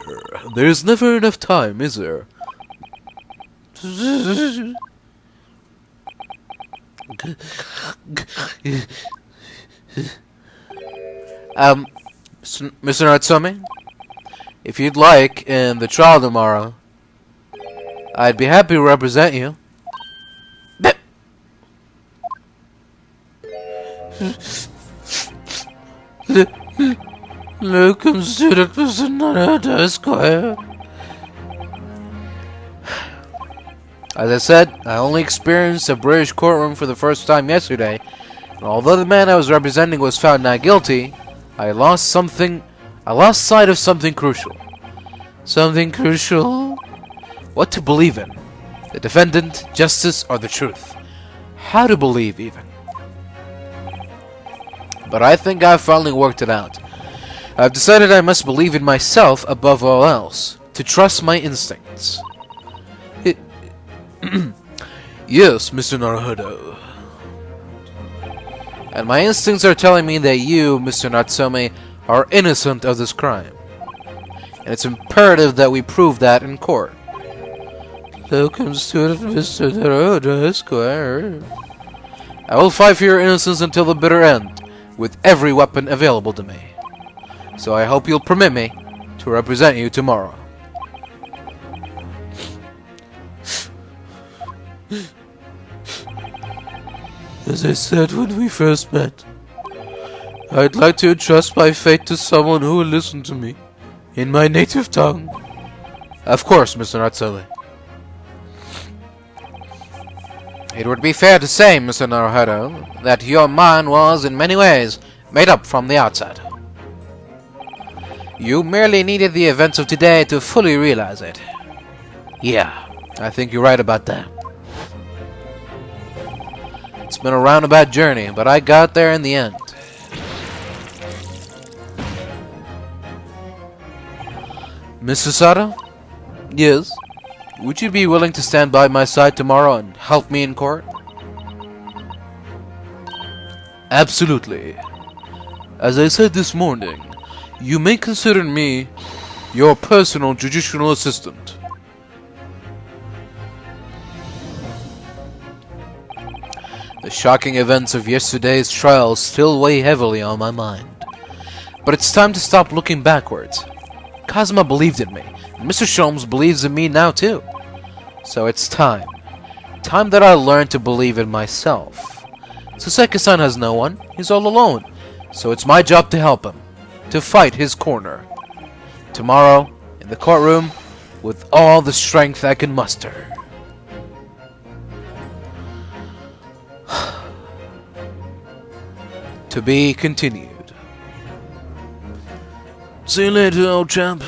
there's never enough time, is there? Mr. Natsume, if you'd like, in the trial tomorrow, I'd be happy to represent you. Welcome, student, Mr. Naruhodo, Esquire. As I said, I only experienced a British courtroom for the first time yesterday, and although the man I was representing was found not guilty, I lost sight of something crucial. Something crucial? What to believe in? The defendant, justice, or the truth? How to believe, even. But I think I've finally worked it out. I've decided I must believe in myself above all else, to trust my instincts. Yes, Mr. Naruhodo. And my instincts are telling me that you, Mr. Natsume, are innocent of this crime. And it's imperative that we prove that in court. Welcome, student, Mr. Naruhodo, Esquire. I will fight for your innocence until the bitter end, with every weapon available to me. So I hope you'll permit me to represent you tomorrow. As I said when we first met, I'd like to entrust my fate to someone who will listen to me in my native tongue. Of course, Mr. Natsume. It would be fair to say, Mr. Naruhodo, that your mind was in many ways made up from the outset. You merely needed the events of today to fully realize it. Yeah, I think you're right about that. It's been a roundabout journey, but I got there in the end. Mr. Sato? Yes? Would you be willing to stand by my side tomorrow and help me in court? Absolutely. As I said this morning, you may consider me your personal judicial assistant. The shocking events of yesterday's trial still weigh heavily on my mind. But it's time to stop looking backwards. Kazuma believed in me, and Mr. Sholmes believes in me now too. So it's time. Time that I learn to believe in myself. Soseki-san has no one. He's all alone. So it's my job to help him. To fight his corner. Tomorrow, in the courtroom, with all the strength I can muster. To be continued. See you later, old chap.